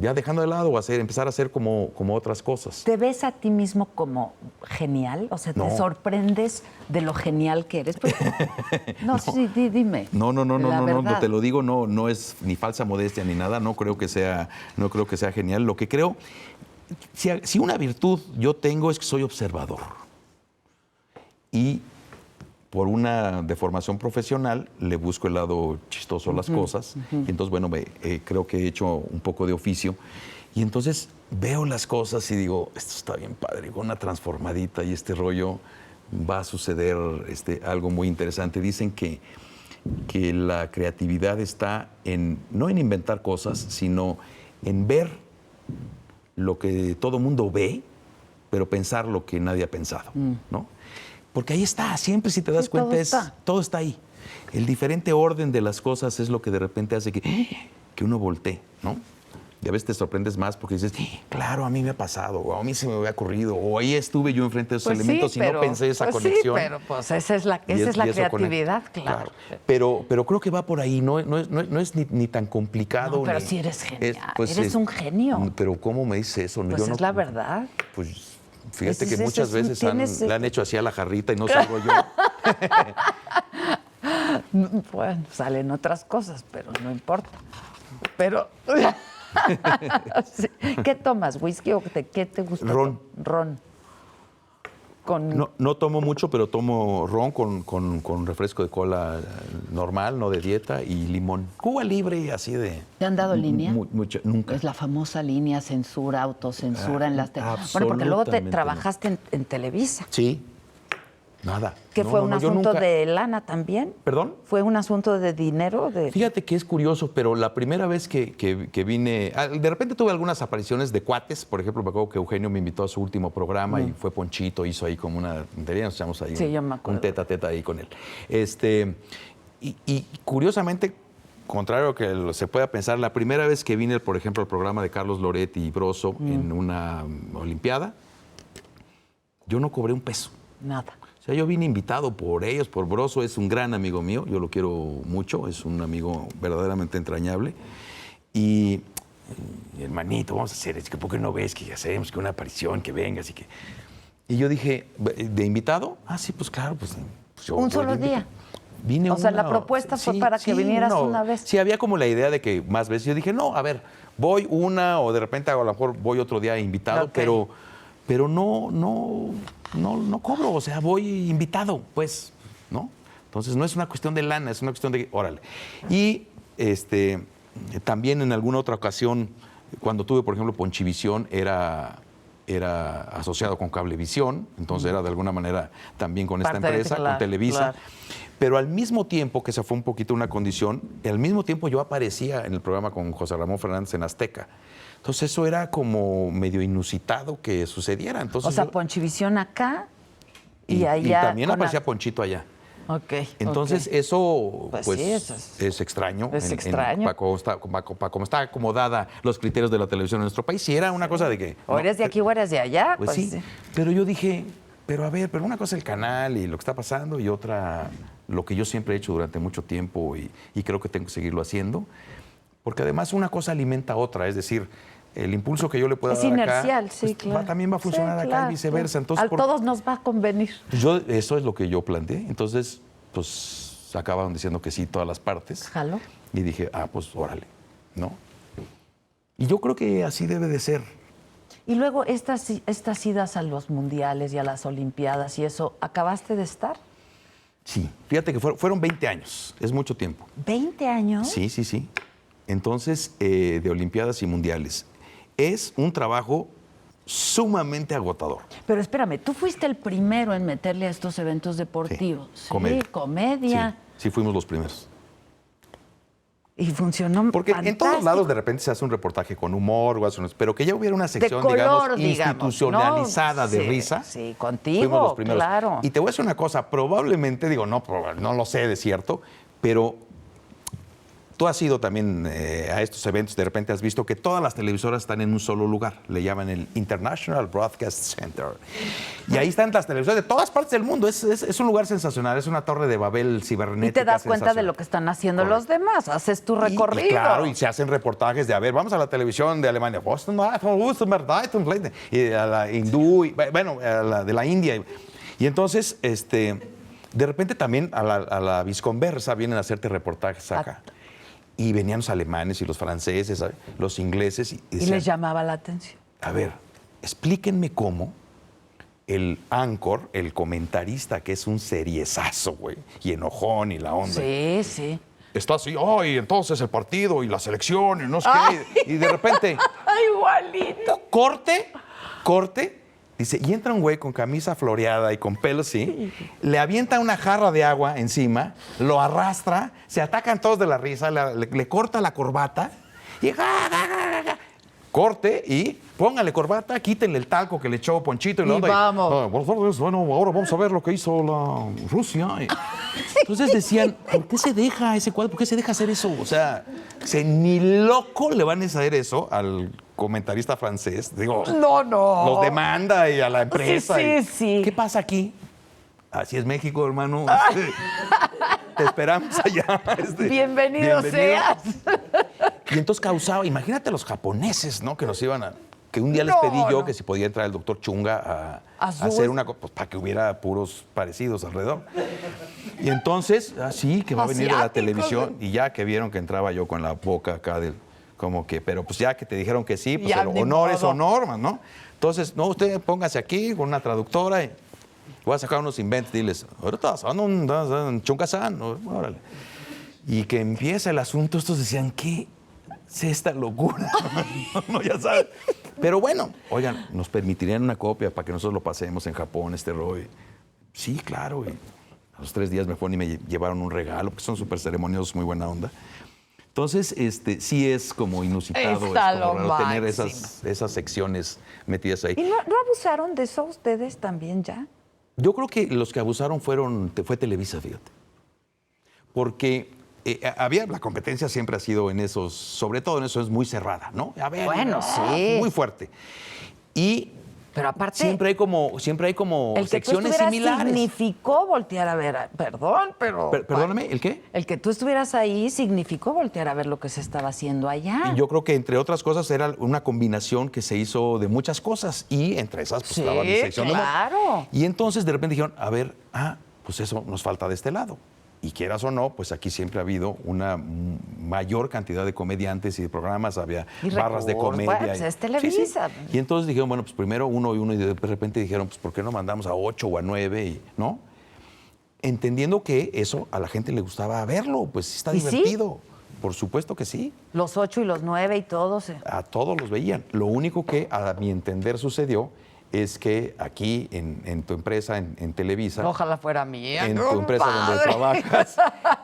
ya dejando de lado empezar a hacer como otras cosas. ¿Te ves a ti mismo como genial? O sea, ¿te No. sorprendes de lo genial que eres? Pues, no, sí, dime. No, La verdad. te lo digo, no es ni falsa modestia ni nada, no creo que sea genial. Lo que creo, si una virtud yo tengo es que soy observador. Y por una deformación profesional le busco el lado chistoso a las cosas. Y entonces, bueno, creo que he hecho un poco de oficio. Y entonces veo las cosas y digo, esto está bien padre, con una transformadita y este rollo va a suceder algo muy interesante. Dicen que la creatividad está no en inventar cosas, sino en ver lo que todo mundo ve, pero pensar lo que nadie ha pensado, ¿no? Porque ahí está, siempre si te das cuenta, todo está ahí. El diferente orden de las cosas es lo que de repente hace que uno voltee, ¿no? Y a veces te sorprendes más porque dices, claro, a mí me ha pasado, o a mí se me había ocurrido, o ahí estuve yo enfrente de esos elementos y no pensé esa conexión. Sí, pero pues esa es la creatividad, claro. Pero creo que va por ahí, no es ni tan complicado. No, pero sí eres genial, eres un genio. Pero ¿cómo me dices eso? Pues es la verdad. Pues fíjate que muchas veces le han hecho así a la jarrita y no salgo yo. Bueno, salen otras cosas, pero no importa. Pero... Sí. ¿Qué tomas? ¿Whisky o qué te gusta? Ron. No tomo mucho, pero tomo ron con refresco de cola normal, no de dieta, y limón. Cuba Libre, así de... ¿Te han dado línea? Nunca. Es la famosa línea censura, autocensura en las... Bueno, porque luego trabajaste en Televisa. Sí. Nada. ¿Que No, fue no, un no, yo asunto nunca- de lana también? ¿Perdón? ¿Fue un asunto de dinero? Fíjate que es curioso, pero la primera vez que vine, de repente tuve algunas apariciones de cuates. Por ejemplo, me acuerdo que Eugenio me invitó a su último programa y fue Ponchito, hizo ahí como una tontería, nos echamos ahí Sí, yo me acuerdo. un teta a teta ahí con él. Y curiosamente, contrario a que se pueda pensar, la primera vez que vine, por ejemplo, al programa de Carlos Loretti y Broso en una Olimpiada, yo no cobré un peso. Nada. O sea, yo vine invitado por ellos, por Broso, es un gran amigo mío, yo lo quiero mucho, es un amigo verdaderamente entrañable. Y hermanito, vamos a hacer, es que ¿por qué no ves que hacemos que una aparición, que vengas y que... Y yo dije, ¿de invitado? Ah, sí, pues claro, pues yo ¿Un voy solo de día? invitado. Vine O sea, la una- propuesta fue para que vinieras una vez. Sí, había como la idea de que más veces. Yo dije, no, a ver, voy una o de repente a lo mejor voy otro día invitado, Ok. pero no cobro, o sea, voy invitado, pues, ¿no? Entonces no es una cuestión de lana, es una cuestión de, órale. Y también en alguna otra ocasión, cuando tuve, por ejemplo, Ponchivisión, era asociado con Cablevisión, entonces era de alguna manera también con esta Parte de- empresa, claro, con Televisa. claro. Pero al mismo tiempo, que esa fue un poquito una condición, al mismo tiempo yo aparecía en el programa con José Ramón Fernández en Azteca. Entonces eso era como medio inusitado que sucediera. Entonces, O sea, yo- Ponchivisión acá y y allá. también con aparecía la- Ponchito allá. Ok. Entonces ok. eso Pues pues, sí, eso es extraño. es extraño. Para cómo está acomodada los criterios de la televisión en nuestro país. Si era una cosa de que... O eres de aquí o eres de allá. Pues sí, pero yo dije, pero a ver, pero una cosa es el canal y lo que está pasando y otra lo que yo siempre he hecho durante mucho tiempo y creo que tengo que seguirlo haciendo, porque además una cosa alimenta a otra, es decir, el impulso que yo le pueda Es dar inercial, acá, sí, pues, claro. también va a funcionar Sí, acá claro, y viceversa. claro. Entonces, A todos nos va a convenir. eso es lo que yo planteé. Entonces, pues acabaron diciendo que sí todas las partes. Jalo. Y dije, pues órale, ¿no? Y yo creo que así debe de ser. Y luego estas idas a los mundiales y a las olimpiadas y eso, ¿acabaste de estar? Sí, fíjate que fueron 20 años, es mucho tiempo. ¿20 años? Sí, sí, sí. Entonces, de Olimpiadas y Mundiales. Es un trabajo sumamente agotador. Pero espérame, tú fuiste el primero en meterle a estos eventos deportivos. Sí, comedia. Comedia. Sí, fuimos los primeros. Y funcionó Porque en todos fantástico. lados de repente se hace un reportaje con humor, pero que ya hubiera una sección, color, digamos, digamos, institucionalizada ¿no? de Sí, risa. sí, contigo, Fuimos los primeros. claro. Y te voy a decir una cosa, probablemente, no lo sé de cierto, pero tú has ido también a estos eventos, de repente has visto que todas las televisoras están en un solo lugar, le llaman el International Broadcast Center. Y ahí están las televisoras de todas partes del mundo, es un lugar sensacional, es una torre de Babel cibernética. Y te das cuenta de sensacional. lo que están haciendo Correcto. los demás, haces tu recorrido. Y claro, y se hacen reportajes de, a ver, vamos a la televisión de Alemania, y a la hindú, bueno, a la de la India. Y entonces, de repente también a la Visconversa vienen a hacerte reportajes acá. Y venían los alemanes y los franceses, ¿sabes? Los ingleses. Y Y decían, les llamaba la atención. a ver, explíquenme cómo el anchor, el comentarista, que es un seriezazo, güey, y enojón y la onda. Sí, sí. Está así, y entonces el partido y la selección y no sé qué. Y de repente, Igualito. corte, dice, y entra un güey con camisa floreada y con pelo así, le avienta una jarra de agua encima, lo arrastra, se atacan todos de la risa, le corta la corbata y corte y póngale corbata, quítenle el talco que le echó Ponchito y la Y onda. vamos. Buenas tardes, bueno, ahora vamos a ver lo que hizo la Rusia. Entonces decían, ¿por qué se deja ese cuadro? ¿Por qué se deja hacer eso? O sea, ni loco le van a hacer eso al comentarista francés. Digo, No. los demanda y a la empresa. Sí, sí. ¿Qué pasa aquí? Así es México, hermano. Te esperamos allá. Bienvenido seas. Y entonces causaba, imagínate a los japoneses, ¿no? Que nos iban a... Que un día les pedí yo que si podía entrar el doctor Chunga a hacer una cosa, pues para que hubiera puros parecidos alrededor. Y entonces, así que va a venir de la Asiáticos. televisión y ya que vieron que entraba yo con la boca acá del... Como que, pero pues ya que te dijeron que sí, pues Ya, el ni honor es modo. honor, ¿no? Entonces, no, usted póngase aquí con una traductora y voy a sacar unos inventos, diles, ahorita un Chunga-san, órale. Y que empieza el asunto, estos decían, ¿qué es esta locura? No, ya sabes. Pero bueno, oigan, nos permitirían una copia para que nosotros lo pasemos en Japón, este rollo. Sí, claro. Y a los 3 días me fueron y me llevaron un regalo, porque son súper ceremoniosos, muy buena onda. Entonces, sí es como inusitado Está es como lo raro tener máximo. esas secciones metidas ahí. ¿Y no abusaron de eso ustedes también ya? Yo creo que los que abusaron fue Televisa, fíjate. Porque la competencia siempre ha sido en esos, sobre todo en eso es muy cerrada, ¿no? A ver, Bueno, sí. Muy fuerte. Y Pero aparte, siempre hay como el que tú secciones estuvieras similares. significó voltear a ver, perdón, pero... Perdóname, ¿el qué? El que tú estuvieras ahí significó voltear a ver lo que se estaba haciendo allá. Y yo creo que, entre otras cosas, era una combinación que se hizo de muchas cosas. Y entre esas, pues, Sí, estaba mi sección de humor. claro. Y entonces, de repente dijeron, a ver, pues eso nos falta de este lado. Y quieras o no, pues aquí siempre ha habido una mayor cantidad de comediantes y de programas, había Y barras de recursos, comedia. pues, es Televisa. Y entonces dijeron, bueno, pues primero uno y de repente dijeron, pues ¿por qué no mandamos a 8 o a 9? ¿No? Entendiendo que eso a la gente le gustaba verlo, pues está ¿Y sí? divertido. Por supuesto que sí. Los 8 y los 9 y todos. A todos los veían. Lo único que, a mi entender, sucedió es que aquí, en tu empresa, en Televisa... Ojalá fuera mía. En tu empresa donde trabajas,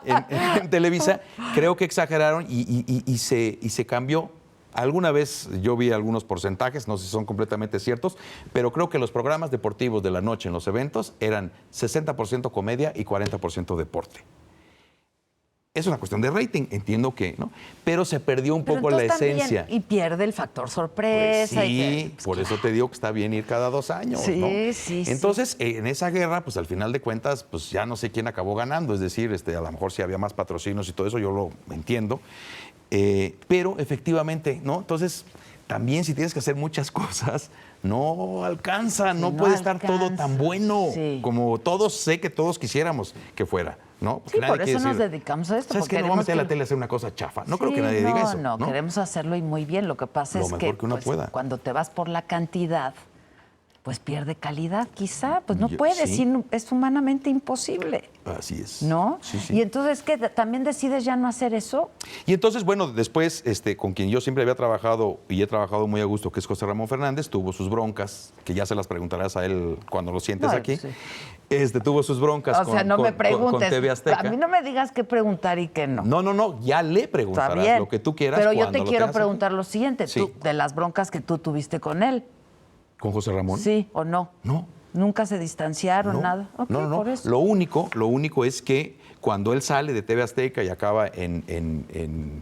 en Televisa, creo que exageraron y se cambió. Alguna vez yo vi algunos porcentajes, no sé si son completamente ciertos, pero creo que los programas deportivos de la noche en los eventos eran 60% comedia y 40% deporte. Es una cuestión de rating, entiendo que, ¿no? Pero se perdió un poco la entonces también, esencia. y pierde el factor Pues sorpresa. sí, por eso te digo que está bien ir cada 2 años, Sí, ¿no? sí, Entonces, en esa guerra, pues al final de cuentas, pues ya no sé quién acabó ganando. Es decir, a lo mejor si había más patrocinios y todo eso, yo lo entiendo. Pero efectivamente, ¿no? Entonces, también si tienes que hacer muchas cosas, no alcanza, Sí, no no puede estar todo alcanza. tan bueno Sí. como sé que todos quisiéramos que fuera, ¿no? Porque Sí, nadie por quiere eso nos decir, dedicamos a esto. ¿sabes porque qué? No vamos a meter a queremos la tele a hacer una cosa chafa. No creo Sí, que nadie diga eso. No, queremos hacerlo y muy bien. Lo que pasa Lo es mejor que, que uno pues, pueda. cuando te vas por la cantidad, pues pierde calidad, quizá. Pues no Yo- puedes, sí. es humanamente imposible, Así es. ¿no? Sí, sí. Y entonces, ¿qué? ¿También decides ya no hacer eso? Y entonces, bueno, después, con quien yo siempre había trabajado y he trabajado muy a gusto, que es José Ramón Fernández, tuvo sus broncas, que ya se las preguntarás a él cuando lo sientes No, aquí. sí. Tuvo sus broncas O sea, no me con preguntes. TV Azteca. A mí no me digas qué preguntar y qué no. No, ya le Está preguntarás bien. lo que tú quieras. Pero yo cuando te lo quiero tengas preguntar lo siguiente. Sí. Tú, de las broncas que tú tuviste con él, aquí. ¿Con José Ramón? ¿sí o no? No. ¿Nunca se distanciaron, No, nada? Ok, no. por eso. Lo único es que cuando él sale de TV Azteca y acaba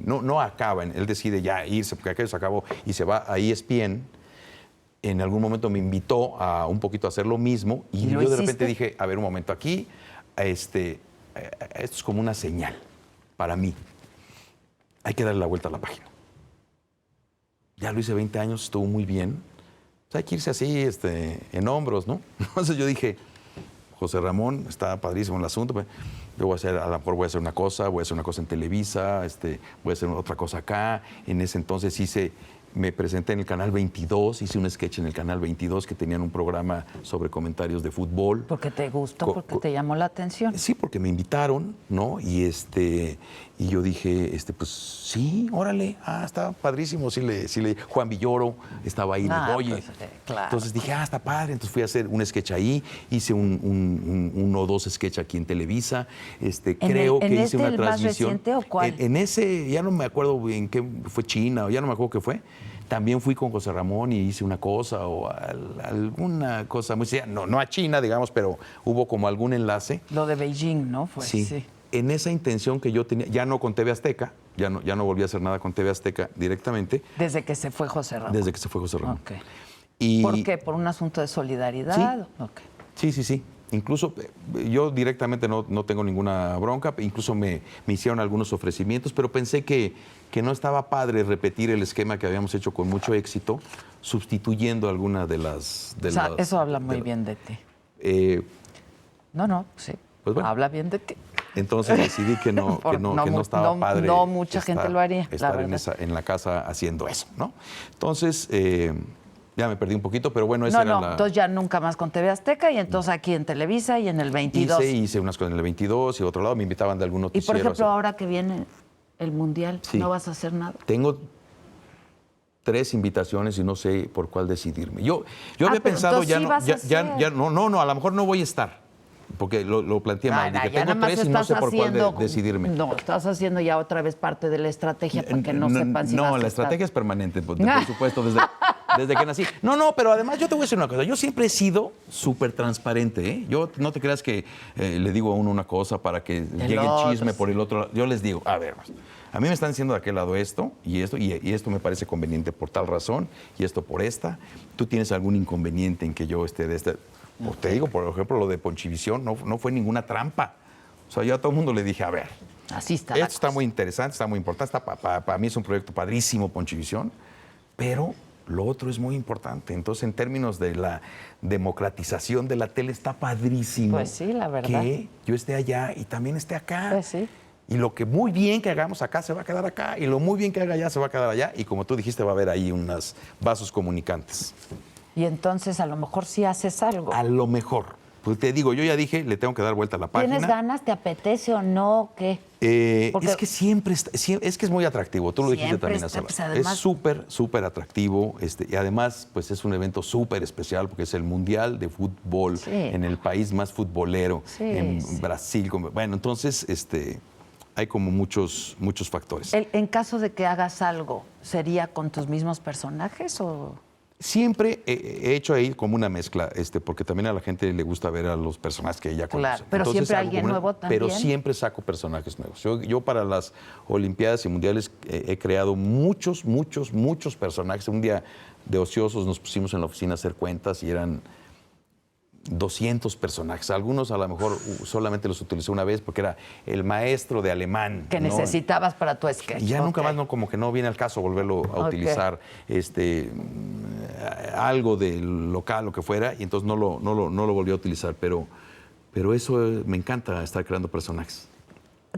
no acaba, él decide ya irse, porque aquello se acabó, y se va a ESPN, en algún momento me invitó a un poquito a hacer lo mismo, y ¿Y yo lo de repente hiciste? dije, a ver, un momento, aquí, esto es como una señal para mí. Hay que darle la vuelta a la página. Ya lo hice 20 años, estuvo muy bien. Pues hay que irse así, en hombros, ¿no? Entonces yo dije, José Ramón, está padrísimo el asunto, pues, yo a lo mejor voy a hacer una cosa en Televisa, voy a hacer otra cosa acá. En ese entonces me presenté en el Canal 22, hice un sketch en el Canal 22 que tenían un programa sobre comentarios de fútbol. Porque te gustó, porque te llamó la atención. Sí, porque me invitaron, ¿no? Y yo dije, pues sí, órale, está padrísimo. Sí le, Juan Villoro estaba ahí, Ah, oye. pues, claro. Entonces dije, está padre. Entonces fui a hacer un sketch ahí, hice uno o dos sketches aquí en Televisa. Creo que hice una el más transmisión. reciente o cuál? En ese, ya no me acuerdo en qué fue, China, o ya no me acuerdo qué fue. También fui con José Ramón y hice una cosa o alguna cosa muy no a China, digamos, pero hubo como algún enlace. Lo de Beijing, ¿no? Sí. En esa intención que yo tenía, ya no con TV Azteca, ya no volví a hacer nada con TV Azteca directamente, Desde que se fue José Ramón. desde que se fue José Ramón. Ok. Y, ¿Por qué? ¿Por un asunto de solidaridad? Ok. Sí. Incluso yo directamente no tengo ninguna bronca, incluso me hicieron algunos ofrecimientos, pero pensé que no estaba padre repetir el esquema que habíamos hecho con mucho éxito, sustituyendo alguna de las... Eso habla muy bien de ti. Sí. Pues bueno. Habla bien de ti. Entonces decidí que no estaba padre. No mucha gente lo haría, la estar verdad. en la casa haciendo eso, ¿no? Entonces, ya me perdí un poquito, pero bueno, esa era la... Entonces ya nunca más con TV Azteca y entonces aquí en Televisa y en el 22. Hice unas cosas en el 22 y otro lado me invitaban de algún Y noticiero. por ejemplo, así. ahora que viene el Mundial, Sí. ¿no vas a hacer nada? Tengo 3 invitaciones y no sé por cuál decidirme. Yo había pero pensado entonces sí vas a hacer. no, a lo mejor no voy a estar. porque lo planteé mal. Dije, ya tengo nada más 3 y no sé estás por cuál haciendo- decidirme. No, estás haciendo ya otra vez parte de la estrategia para que no sepan si vas a No, la estar. estrategia es permanente, por supuesto, desde que nací. No, pero además yo te voy a decir una cosa. Yo siempre he sido súper transparente, ¿eh? Yo no te creas que le digo a uno una cosa para que llegue el otro, chisme sí. por el otro lado. Yo les digo, a ver, a mí me están diciendo de aquel lado esto, y esto me parece conveniente por tal razón, y esto por esta. ¿Tú tienes algún inconveniente en que yo esté de este? Pues te digo, por ejemplo, lo de Ponchivisión no fue ninguna trampa. O sea, yo a todo el mundo le dije, a ver, Así está. la esto está cosa. muy interesante, está muy importante, para mí es un proyecto padrísimo, Ponchivisión, pero lo otro es muy importante. Entonces, en términos de la democratización de la tele, está padrísimo Pues sí, la verdad. que yo esté allá y también esté acá. Pues sí. Y lo que muy bien que hagamos acá se va a quedar acá, y lo muy bien que haga allá se va a quedar allá, y como tú dijiste, va a haber ahí unos vasos comunicantes. Y entonces a lo mejor sí haces algo. A lo mejor. Pues te digo, yo ya dije, le tengo que dar vuelta a la página. ¿Tienes ganas? ¿Te apetece o no? ¿Qué? Porque- Es que siempre, es que es muy atractivo, tú lo dijiste Siempre también está, hace pues, rato. además- Es súper, súper atractivo, y además pues es un evento súper especial porque es el Mundial de Fútbol Sí. en el país más futbolero, Sí, en sí. Brasil. Bueno, entonces hay como muchos factores. En caso de que hagas algo, ¿sería con tus mismos personajes o...? Siempre he hecho ahí como una mezcla, porque también a la gente le gusta ver a los personajes que ella conoce. Claro, pero siempre hago alguien como nuevo también. Pero siempre saco personajes nuevos. Yo para las Olimpiadas y Mundiales he creado muchos personajes. Un día de ociosos nos pusimos en la oficina a hacer cuentas y eran 200 personajes. Algunos a lo mejor solamente los utilicé una vez porque era el maestro de alemán. Que ¿no? necesitabas para tu sketch. Y ya nunca Ok. más, como que no viene al caso volverlo a Ok. utilizar, algo del local o que fuera, y entonces no lo volví a utilizar, pero eso me encanta, estar creando personajes.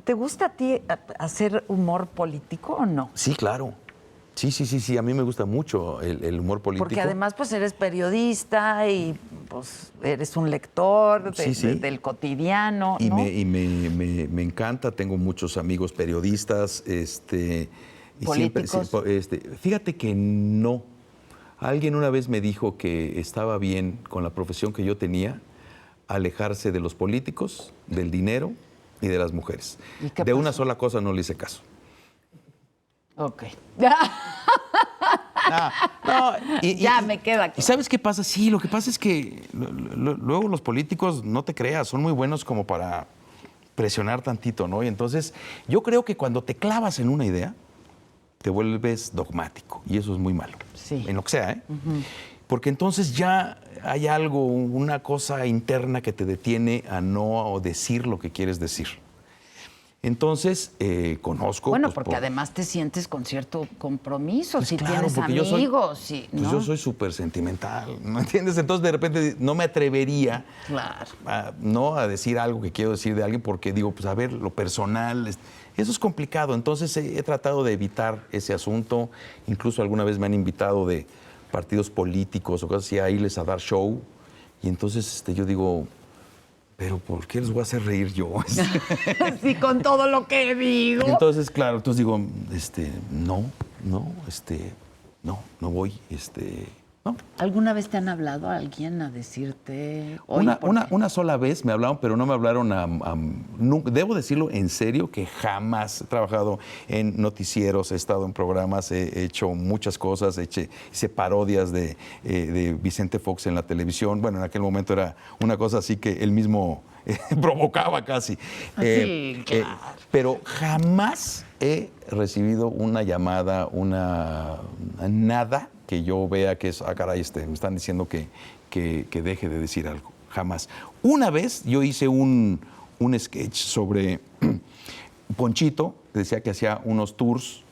¿Te gusta a ti hacer humor político o no? Sí, claro. Sí, a mí me gusta mucho el humor político. Porque además pues eres periodista y pues eres un lector Sí. del cotidiano, Y, ¿no? me encanta, tengo muchos amigos periodistas, y ¿Políticos? fíjate que no. Alguien una vez me dijo que estaba bien con la profesión que yo tenía alejarse de los políticos, del dinero y de las mujeres. ¿Y qué De una pasó? sola cosa no le hice caso. Ok. No, Ya me queda claro. ¿Y sabes qué pasa? Sí, lo que pasa es que luego los políticos, no te creas, son muy buenos como para presionar tantito, ¿no? Y entonces yo creo que cuando te clavas en una idea, te vuelves dogmático, y eso es muy malo. Sí. En lo que sea, ¿eh? Porque entonces ya hay algo, una cosa interna que te detiene a no decir lo que quieres decir. Entonces, conozco... Bueno, pues, porque además te sientes con cierto compromiso, Pues si claro, tienes porque yo soy- amigos, sí, Pues ¿no? yo soy súper sentimental, ¿no entiendes? Entonces, de repente, no me atrevería Claro. a decir algo que quiero decir de alguien porque digo, pues a ver, lo personal, eso es complicado. Entonces, he tratado de evitar ese asunto. Incluso alguna vez me han invitado de partidos políticos o cosas así a irles a dar show. Y entonces yo digo, pero ¿por qué les voy a hacer reír yo? Sí, con todo lo que digo. Entonces, claro, entonces digo, no voy, no. ¿Alguna vez te han hablado a alguien a decirte... "Oye, ¿por qué?"? Una sola vez me hablaron, pero no me hablaron debo decirlo en serio que jamás he trabajado en noticieros, he estado en programas, he hecho muchas cosas, hice parodias de Vicente Fox en la televisión. Bueno, en aquel momento era una cosa así que él mismo provocaba casi. Sí, claro. Pero jamás he recibido una llamada, nada que yo vea que es, caray, me están diciendo que deje de decir algo. Jamás. Una vez yo hice un sketch sobre Ponchito, que decía que hacía unos tours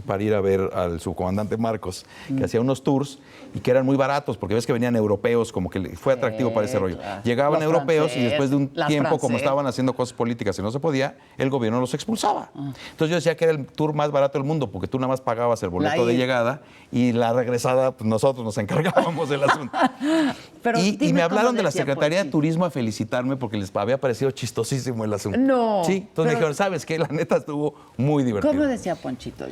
para ir a ver al subcomandante Marcos, que hacía unos tours y que eran muy baratos, porque ves que venían europeos, como que fue atractivo para ese rollo. Claro. Llegaban Los europeos y franceses, después de un las tiempo, como francesas. estaban haciendo cosas políticas y no se podía, el gobierno los expulsaba. Entonces yo decía que era el tour más barato del mundo, porque tú nada más pagabas el boleto de ida. llegada y la regresada, pues nosotros nos encargábamos del asunto. Pero y dime me cómo hablaron de la decía Secretaría de Ponchito. Turismo a felicitarme porque les había parecido chistosísimo el asunto. No, Sí, entonces pero- me dijeron, ¿sabes qué? La neta estuvo muy divertido. ¿Cómo decía Ponchito?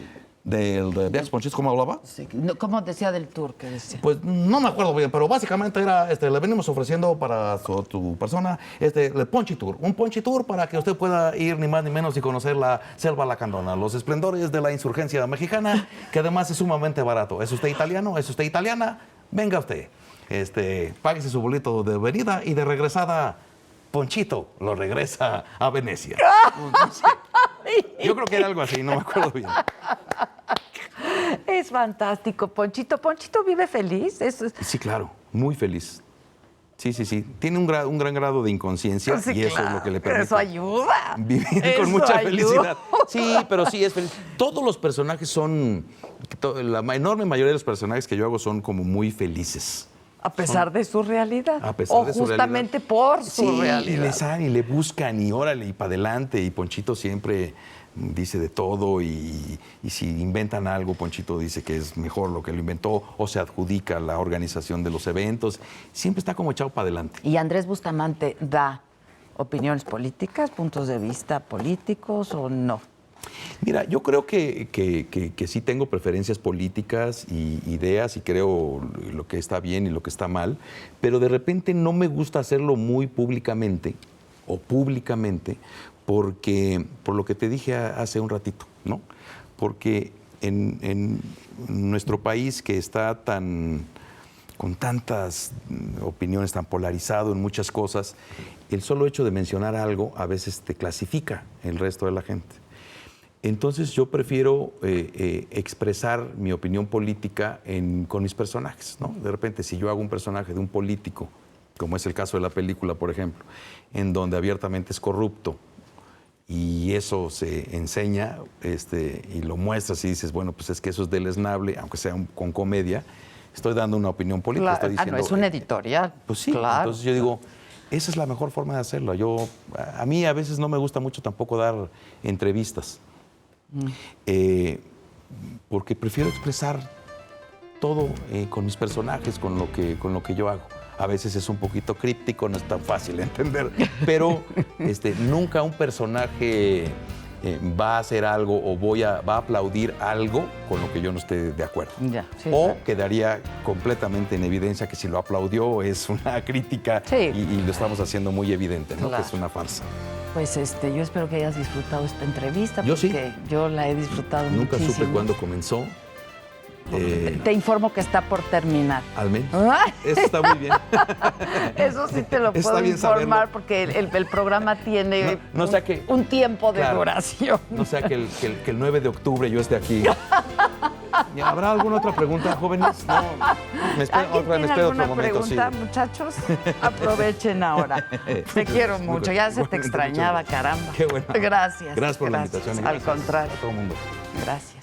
de Viajes Ponchitos, ¿cómo hablaba? Sí, no, ¿cómo decía del tour que decía? Pues no me acuerdo bien, pero básicamente era, le venimos ofreciendo para tu persona el Ponchi Tour. Un Ponchi Tour para que usted pueda ir ni más ni menos y conocer la Selva Lacandona, los esplendores de la insurgencia mexicana, que además es sumamente barato. ¿Es usted italiano? ¿Es usted italiana? Venga usted. Páguese su boleto de venida y de regresada, Ponchito lo regresa a Venecia. No sé. Yo creo que era algo así, no me acuerdo bien. Es fantástico, Ponchito. ¿Ponchito vive feliz? Sí, claro, muy feliz. Sí. Tiene un gran grado de inconsciencia Sí, y eso claro. es lo que le permite Eso ayuda. vivir Eso con mucha ayuda. felicidad. Sí, pero sí es feliz. Todos los personajes son, la enorme mayoría de los personajes que yo hago son como muy felices. A pesar de su realidad. A pesar de su realidad. O justamente por su realidad. Y le salen y le buscan y órale y para adelante. Y Ponchito siempre dice de todo y si inventan algo, Ponchito dice que es mejor lo que lo inventó o se adjudica la organización de los eventos. Siempre está como echado para adelante. ¿Y Andrés Bustamante da opiniones políticas, puntos de vista políticos o no? Mira, yo creo que sí tengo preferencias políticas y ideas y creo lo que está bien y lo que está mal, pero de repente no me gusta hacerlo muy públicamente porque, por lo que te dije hace un ratito, ¿no? Porque en nuestro país que está con tantas opiniones, tan polarizado en muchas cosas, el solo hecho de mencionar algo a veces te clasifica el resto de la gente. Entonces yo prefiero expresar mi opinión política con mis personajes, ¿no? De repente, si yo hago un personaje de un político, como es el caso de la película, por ejemplo, en donde abiertamente es corrupto, y eso se enseña y lo muestras y dices, bueno, pues es que eso es deleznable, aunque sea con comedia, estoy dando una opinión política. Estoy diciendo, no, es un editorial. Pues sí, claro. Entonces yo digo, esa es la mejor forma de hacerlo. A mí a veces no me gusta mucho tampoco dar entrevistas, porque prefiero expresar todo con mis personajes, con lo que yo hago. A veces es un poquito críptico, no es tan fácil de entender, pero nunca un personaje va a hacer algo o va a aplaudir algo con lo que yo no esté de acuerdo. Ya, sí, o claro. quedaría completamente en evidencia que si lo aplaudió es una crítica Sí. y lo estamos haciendo muy evidente, ¿no? Claro. Que es una farsa. Pues yo espero que hayas disfrutado esta entrevista. Yo sí. Porque yo la he disfrutado Nunca muchísimo. supe cuándo comenzó. Te informo que está por terminar. Al menos. Ay. Eso está muy bien. Eso sí te lo Está puedo bien informar saberlo. porque el programa tiene No sea que- un tiempo de Claro. duración. No sea que el 9 de octubre yo esté aquí. ¿Habrá alguna otra pregunta, jóvenes? No. Me espero ¿Alguien tiene otro alguna momento, sí. pregunta, muchachos? Aprovechen ahora. Te quiero mucho. Ya se te Igualmente, extrañaba, mucho. caramba. Qué bueno. Gracias. Gracias por la invitación. y Al gracias contrario. a todo el mundo. Gracias.